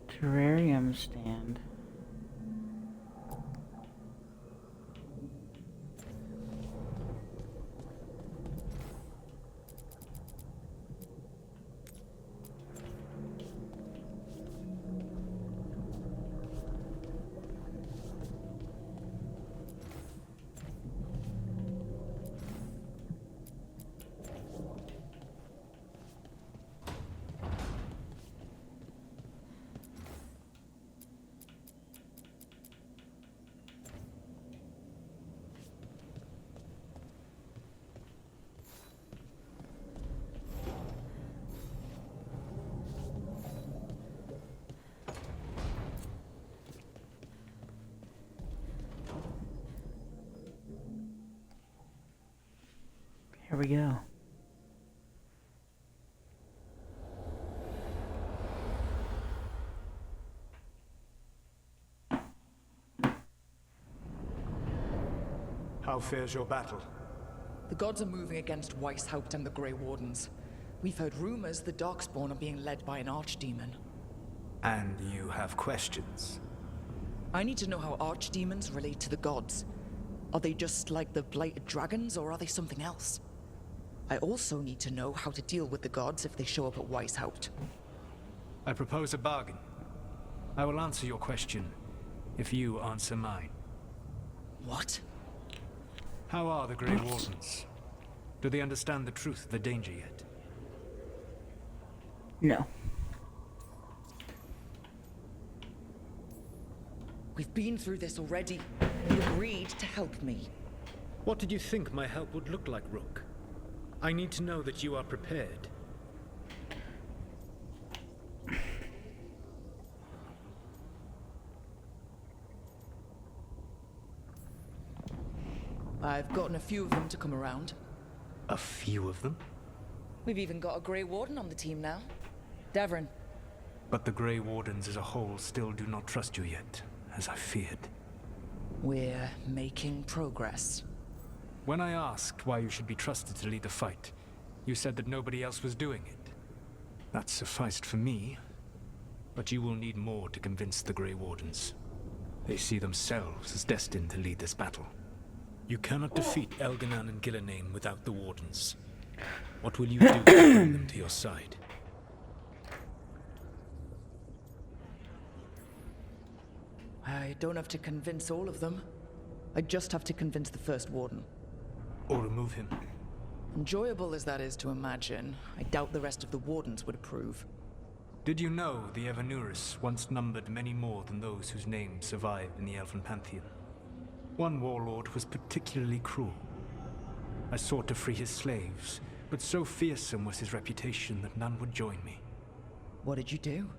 Terrarium stand. Here we go. How fares your battle? The gods are moving against Weishaupt and the Grey Wardens. We've heard rumors the Darkspawn are being led by an archdemon. And you have questions? I need to know how archdemons relate to the gods. Are they just like the blighted dragons, or are they something else? I also need to know how to deal with the gods if they show up at Weishaupt. I propose a bargain. I will answer your question if you answer mine. What? How are the Grey Wardens? Do they understand the truth of the danger yet? No. We've been through this already. You agreed to help me. What did you think my help would look like, Rook? I need to know that you are prepared. I've gotten a few of them to come around. A few of them? We've even got a Grey Warden on the team now. Davrin. But the Grey Wardens as a whole still do not trust you yet, as I feared. We're making progress. When I asked why you should be trusted to lead the fight, you said that nobody else was doing it. That sufficed for me, but you will need more to convince the Grey Wardens. They see themselves as destined to lead this battle. You cannot defeat Elganan and Gillenane without the Wardens. What will you do to bring them to your side? I don't have to convince all of them. I just have to convince the First Warden. Or remove him. Enjoyable as that is to imagine, I doubt the rest of the Wardens would approve. Did you know the Evanuris once numbered many more than those whose names survive in the Elven Pantheon? One warlord was particularly cruel. I sought to free his slaves, but so fearsome was his reputation that none would join me. What did you do?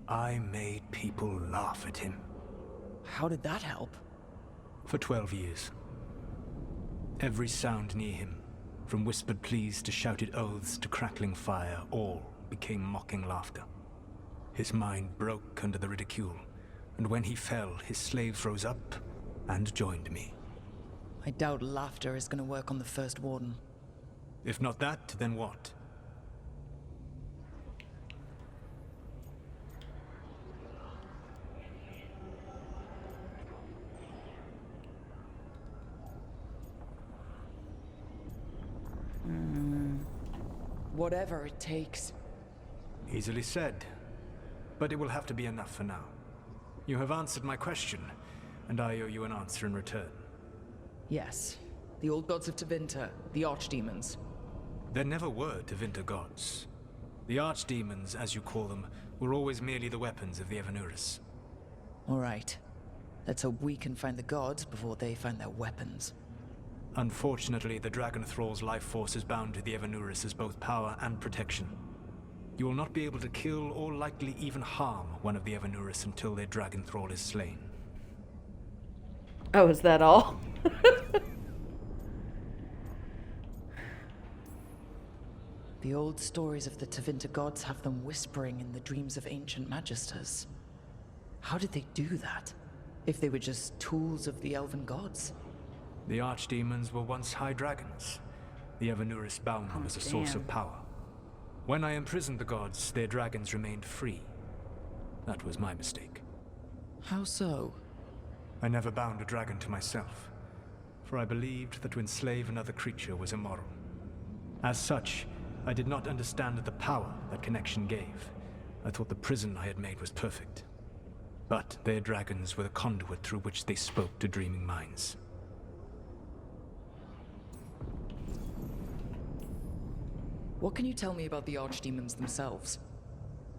I made people laugh at him. How did that help? For 12 years. Every sound near him, from whispered pleas to shouted oaths to crackling fire, all became mocking laughter. His mind broke under the ridicule, and when he fell, his slaves rose up and joined me. I doubt laughter is going to work on the First Warden. If not that, then what? Whatever it takes. Easily said, but it will have to be enough for now. You have answered my question, and I owe you an answer in return. Yes. The old gods of Tevinter, the archdemons. There never were Tevinter gods. The archdemons, as you call them, were always merely the weapons of the Evanuris. All right. Let's hope we can find the gods before they find their weapons. Unfortunately, the Dragon Thrall's life force is bound to the Evanuris as both power and protection. You will not be able to kill or likely even harm one of the Evanuris until their Dragon Thrall is slain. Oh, is that all? The old stories of the Tevinter gods have them whispering in the dreams of ancient magisters. How did they do that? If they were just tools of the elven gods? The archdemons were once high dragons. The Evanuris bound them as a source of power. When I imprisoned the gods, their dragons remained free. That was my mistake. How so? I never bound a dragon to myself, for I believed that to enslave another creature was immoral. As such, I did not understand the power that connection gave. I thought the prison I had made was perfect. But their dragons were the conduit through which they spoke to dreaming minds. What can you tell me about the archdemons themselves?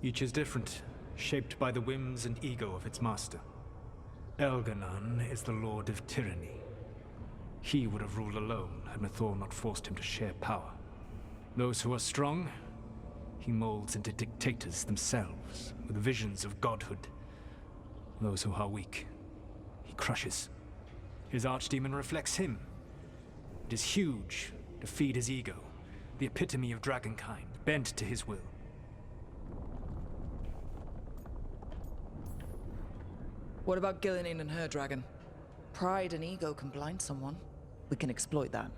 Each is different, shaped by the whims and ego of its master. Elganan is the lord of tyranny. He would have ruled alone had Mathor not forced him to share power. Those who are strong, he molds into dictators themselves, with visions of godhood. Those who are weak, he crushes. His archdemon reflects him. It is huge to feed his ego, the epitome of dragonkind, bent to his will. What about Gillenane and her dragon? Pride and ego can blind someone. We can exploit that.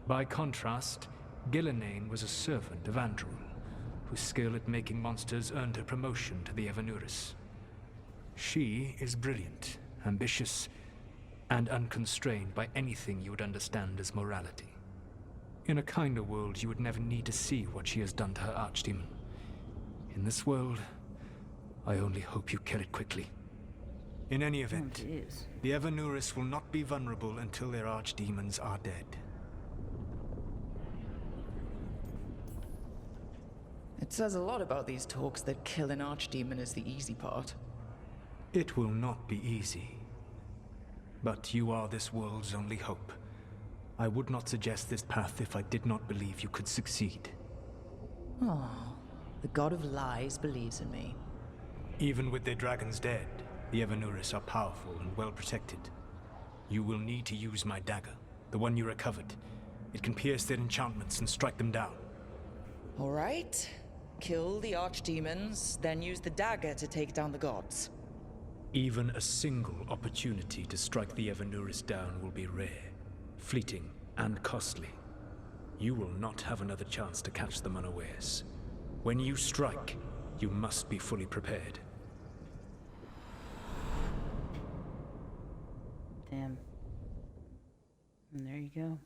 By contrast, Gillenane was a servant of Andrul, whose skill at making monsters earned her promotion to the Evanuris. She is brilliant, ambitious, and unconstrained by anything you would understand as morality. In a kinder world, you would never need to see what she has done to her archdemon. In this world, I only hope you kill it quickly. In any event, the Evanuris will not be vulnerable until their archdemons are dead. It says a lot about these talks that killing archdemon is the easy part. It will not be easy. But you are this world's only hope. I would not suggest this path if I did not believe you could succeed. Oh, the god of lies believes in me. Even with their dragons dead, the Evanuris are powerful and well protected. You will need to use my dagger, the one you recovered. It can pierce their enchantments and strike them down. All right. Kill the archdemons, then use the dagger to take down the gods. Even a single opportunity to strike the Evanuris down will be rare, fleeting, and costly. You will not have another chance to catch them unawares. When you strike, you must be fully prepared. Damn. And there you go.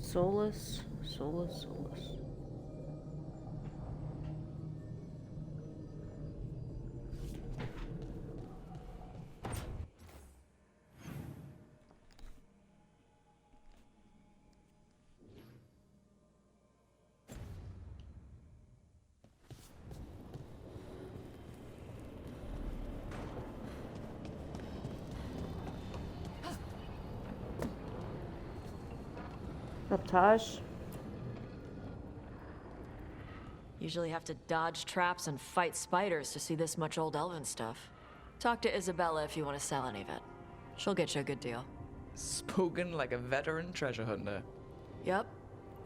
Solus, Solus, Solus. Taj. Usually have to dodge traps and fight spiders to see this much old elven stuff. Talk to Isabella if you want to sell any of it. She'll get you a good deal. Spoken like a veteran treasure hunter. Yep,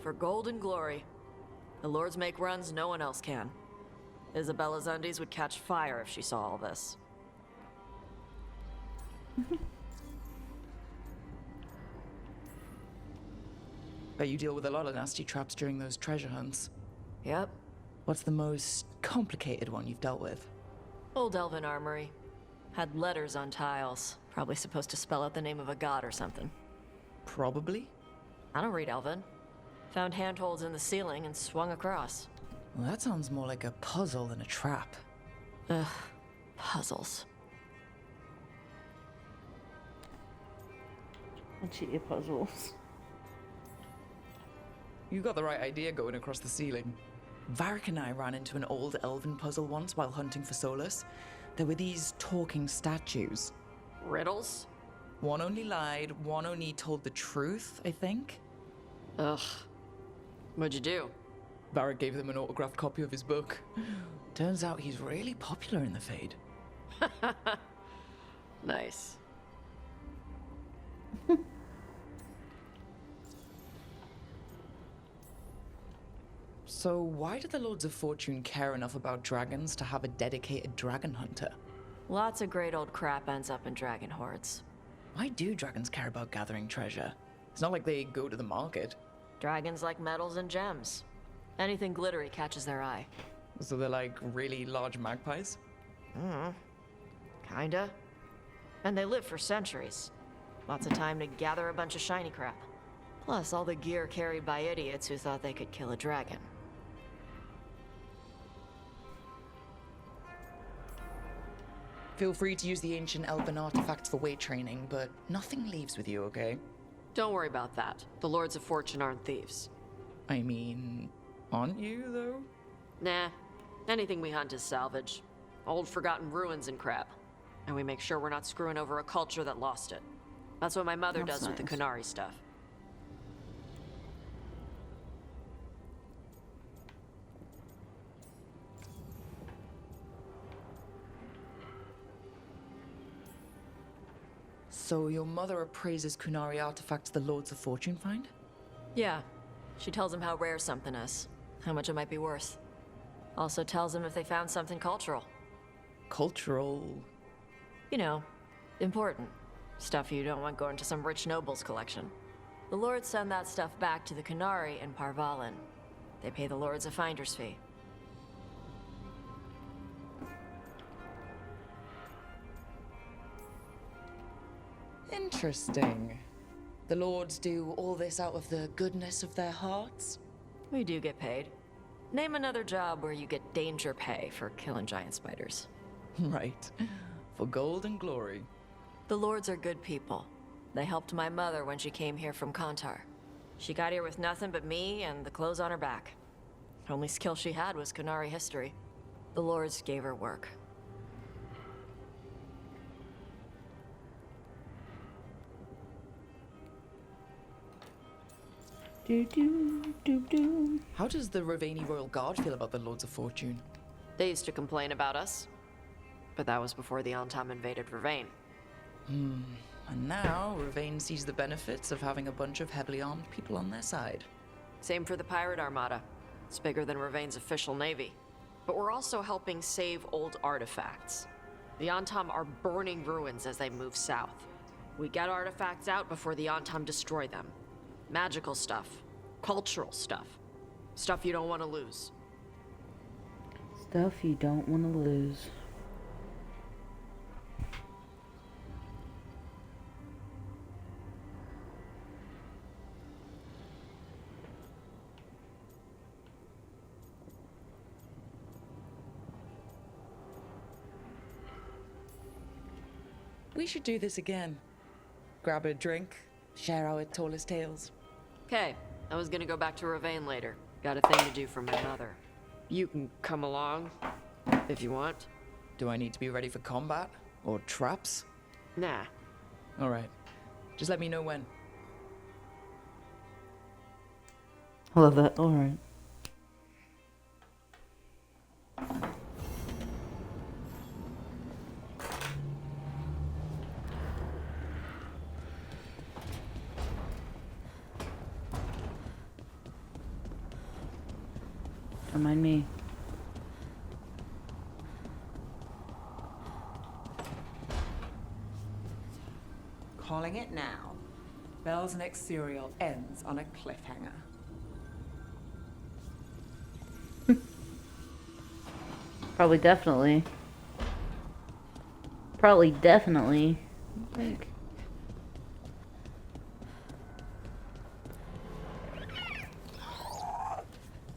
for gold and glory. The lords make runs no one else can. Isabella's undies would catch fire if she saw all this. Bet you deal with a lot of nasty traps during those treasure hunts. Yep. What's the most complicated one you've dealt with? Old elven armory. Had letters on tiles. Probably supposed to spell out the name of a god or something. Probably? I don't read elven. Found handholds in the ceiling and swung across. Well, that sounds more like a puzzle than a trap. Ugh. Puzzles. Cheated puzzles. You got the right idea going across the ceiling. Varric and I ran into an old elven puzzle once while hunting for Solus. There were these talking statues. Riddles? One only lied, one only told the truth, I think. Ugh. What'd you do? Varric gave them an autographed copy of his book. Turns out he's really popular in the Fade. Nice. So why do the Lords of Fortune care enough about dragons to have a dedicated dragon hunter? Lots of great old crap ends up in dragon hordes. Why do dragons care about gathering treasure? It's not like they go to the market. Dragons like metals and gems. Anything glittery catches their eye. So they're like really large magpies? Kinda. And they live for centuries. Lots of time to gather a bunch of shiny crap. Plus all the gear carried by idiots who thought they could kill a dragon. Feel free to use the ancient elven artifacts for weight training, but nothing leaves with you, okay? Don't worry about that. The Lords of Fortune aren't thieves. I mean, aren't you, though? Nah. Anything we hunt is salvage. Old forgotten ruins and crap. And we make sure we're not screwing over a culture that lost it. That's what my mother That's does with the nice. Kunari stuff. So your mother appraises Kunari artifacts the Lords of Fortune find? Yeah. She tells them how rare something is, how much it might be worth. Also tells them if they found something cultural. Cultural? You know, important. Stuff you don't want going to some rich noble's collection. The lords send that stuff back to the Kunari in Parvalin. They pay the lords a finder's fee. Interesting. The lords do all this out of the goodness of their hearts? We do get paid. Name another job where you get danger pay for killing giant spiders. Right. For gold and glory. The lords are good people. They helped my mother when she came here from Kantar. She got here with nothing but me and the clothes on her back. Only skill she had was Kunari history. The lords gave her work. How does the Ravani Royal Guard feel about the Lords of Fortune? They used to complain about us. But that was before the Antam invaded Ravane. And now, Ravane sees the benefits of having a bunch of heavily armed people on their side. Same for the Pirate Armada. It's bigger than Ravane's official navy. But we're also helping save old artifacts. The Antam are burning ruins as they move south. We get artifacts out before the Antam destroy them. Magical stuff. Cultural stuff. Stuff you don't want to lose. Stuff you don't want to lose. We should do this again. Grab a drink, share our tallest tales. Okay, I was gonna go back to Ravane later. Got a thing to do for my mother. You can come along, if you want. Do I need to be ready for combat? Or traps? Nah. Alright. Just let me know when. I love that. Alright. Don't mind me. Calling it now. Belle's next serial ends on a cliffhanger. Probably definitely. Probably definitely. Like.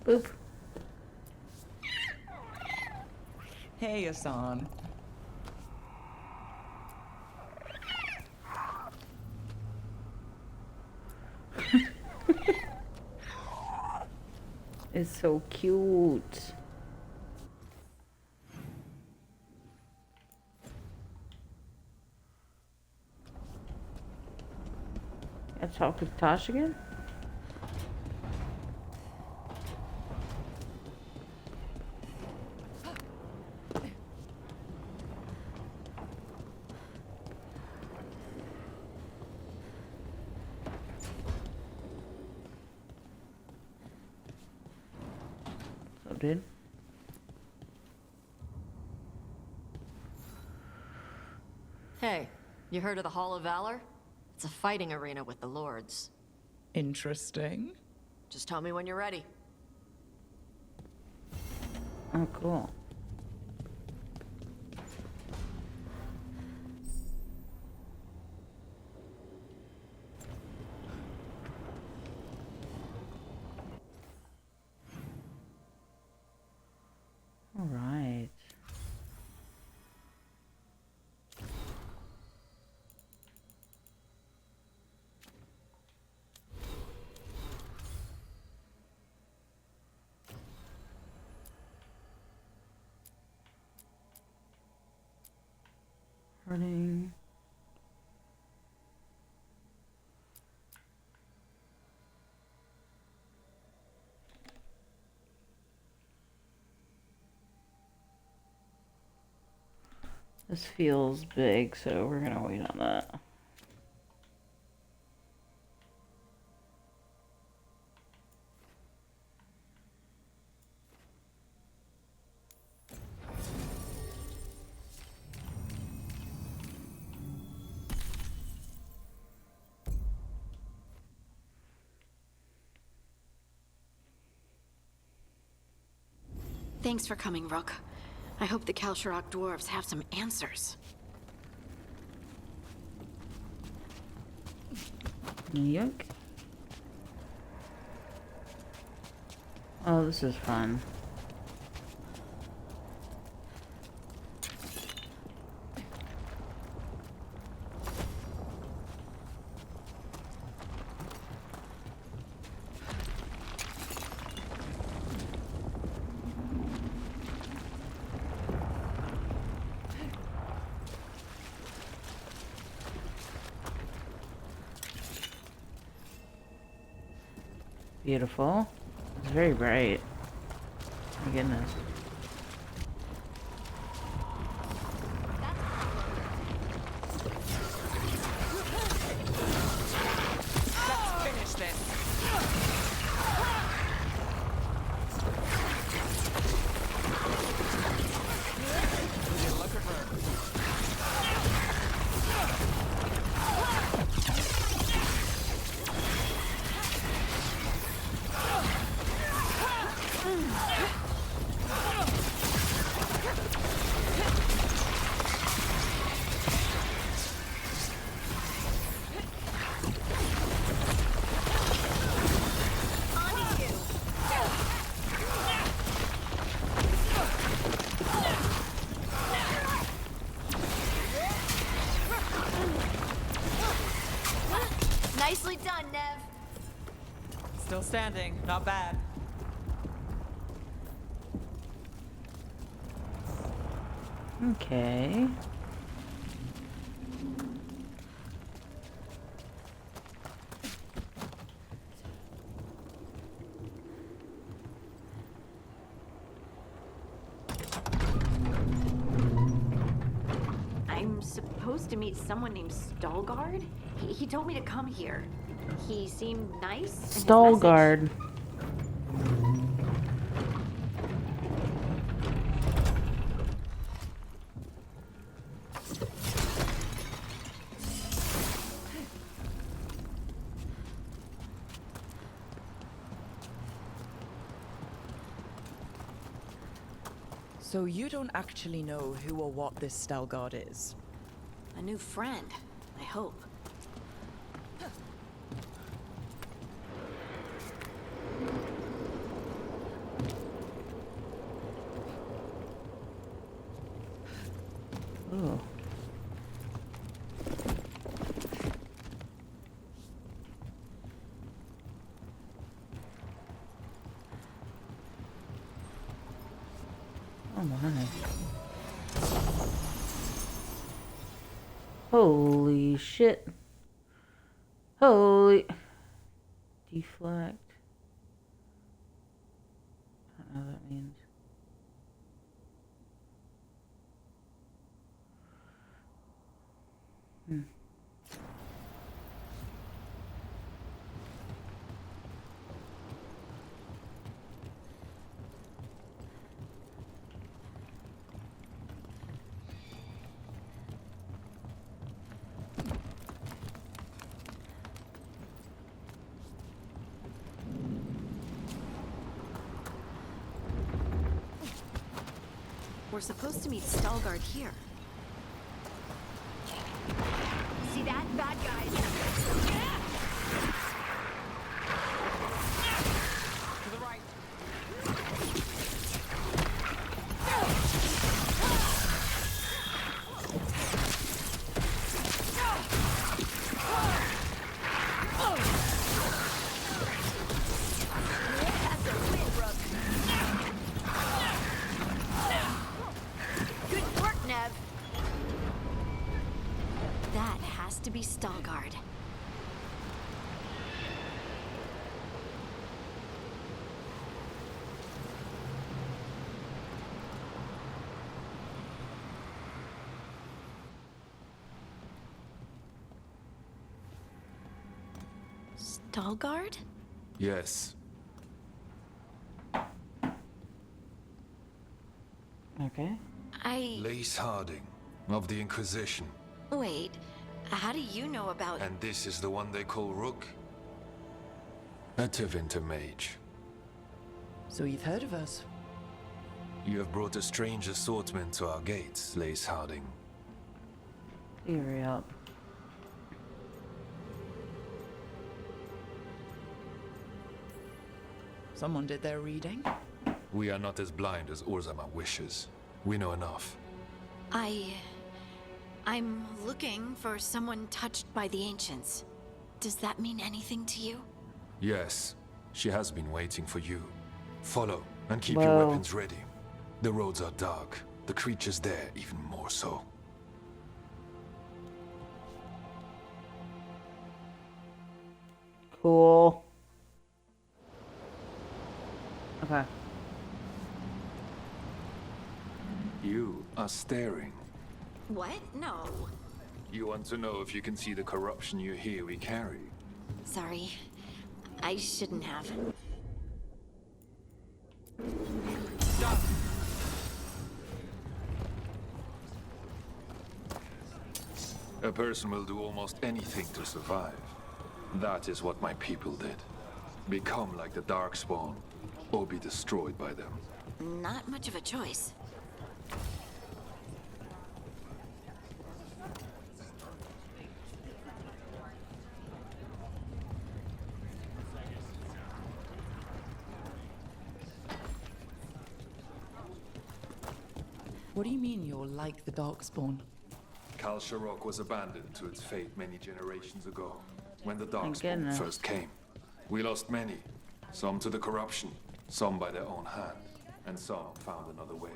Boop. Hey, Asan. It's so cute. I talk with Tosh again? So, dude. Hey, you heard of the Hall of Valor? It's a fighting arena with the lords. Interesting. Just tell me when you're ready. Oh, cool. All right. Running. This feels big, so we're gonna wait on that. Thanks for coming, Rook. I hope the Kalsharok dwarves have some answers. Yuck. Oh, this is fun. Beautiful. It's very bright. My goodness. Let's finish this. Look at her. Nicely done, Nev. Still standing. Not bad. Okay. I'm supposed to meet someone named Stalgard? He told me to come here. He seemed nice. and his Stalgard. So you don't actually know who or what this Stalgard is? A new friend, I hope. Ooh. Oh my. Holy shit. Holy. Deflect. I don't know what that means. We're supposed to meet Stalgard here. See that? Bad guys. To the right. Good work, Nev. That has to be Stalgard. Stalgard? Yes. Okay. Lace Harding, of the Inquisition. Wait, how do you know about... And this is the one they call Rook? A Tevinter mage. So you've heard of us? You have brought a strange assortment to our gates, Lace Harding. Hurry up. Someone did their reading? We are not as blind as Orzama wishes. We know enough. I'm looking for someone touched by the Ancients. Does that mean anything to you? Yes, she has been waiting for you. Follow, and keep Whoa. your weapons ready. The roads are dark. The creatures there even more so. Cool. Okay. You are staring. What? No. You want to know if you can see the corruption you hear we carry? Sorry. I shouldn't have. A person will do almost anything to survive. That is what my people did. Become like the Darkspawn, or be destroyed by them. Not much of a choice. What do you mean you're like the Darkspawn? Kal Sharok was abandoned to its fate many generations ago, when the Thank Darkspawn goodness. first came. We lost many, some to the corruption, some by their own hand, and some found another way.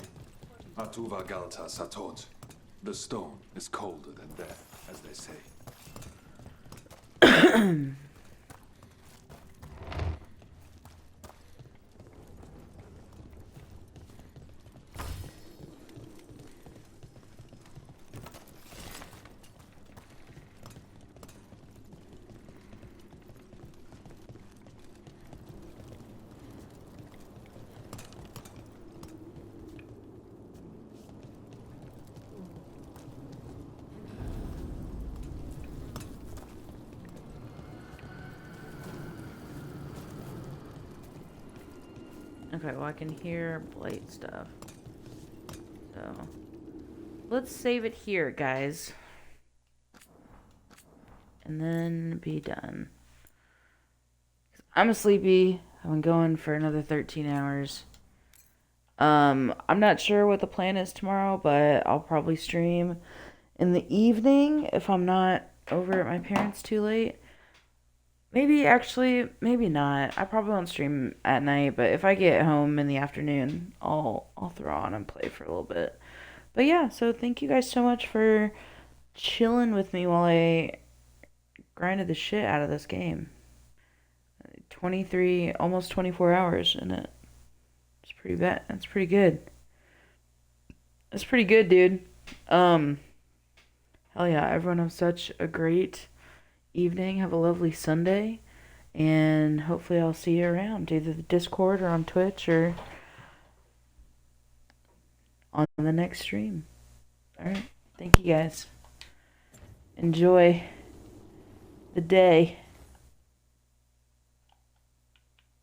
Atuva Galta Satot. The stone is colder than death, as they say. Okay, well I can hear blight stuff. So let's save it here, guys. And then be done. I'm sleepy. I've been going for another 13 hours. I'm not sure what the plan is tomorrow, but I'll probably stream in the evening if I'm not over at my parents' too late. Maybe not. I probably won't stream at night, but if I get home in the afternoon, I'll throw on and play for a little bit. But yeah, so thank you guys so much for chilling with me while I grinded the shit out of this game. 23, almost 24 hours in it. It's pretty bad. That's pretty good. That's pretty good, dude. Hell yeah, everyone have such a great evening. Have a lovely Sunday, and hopefully I'll see you around either the Discord or on Twitch or on the next stream. Alright, thank you guys. Enjoy the day.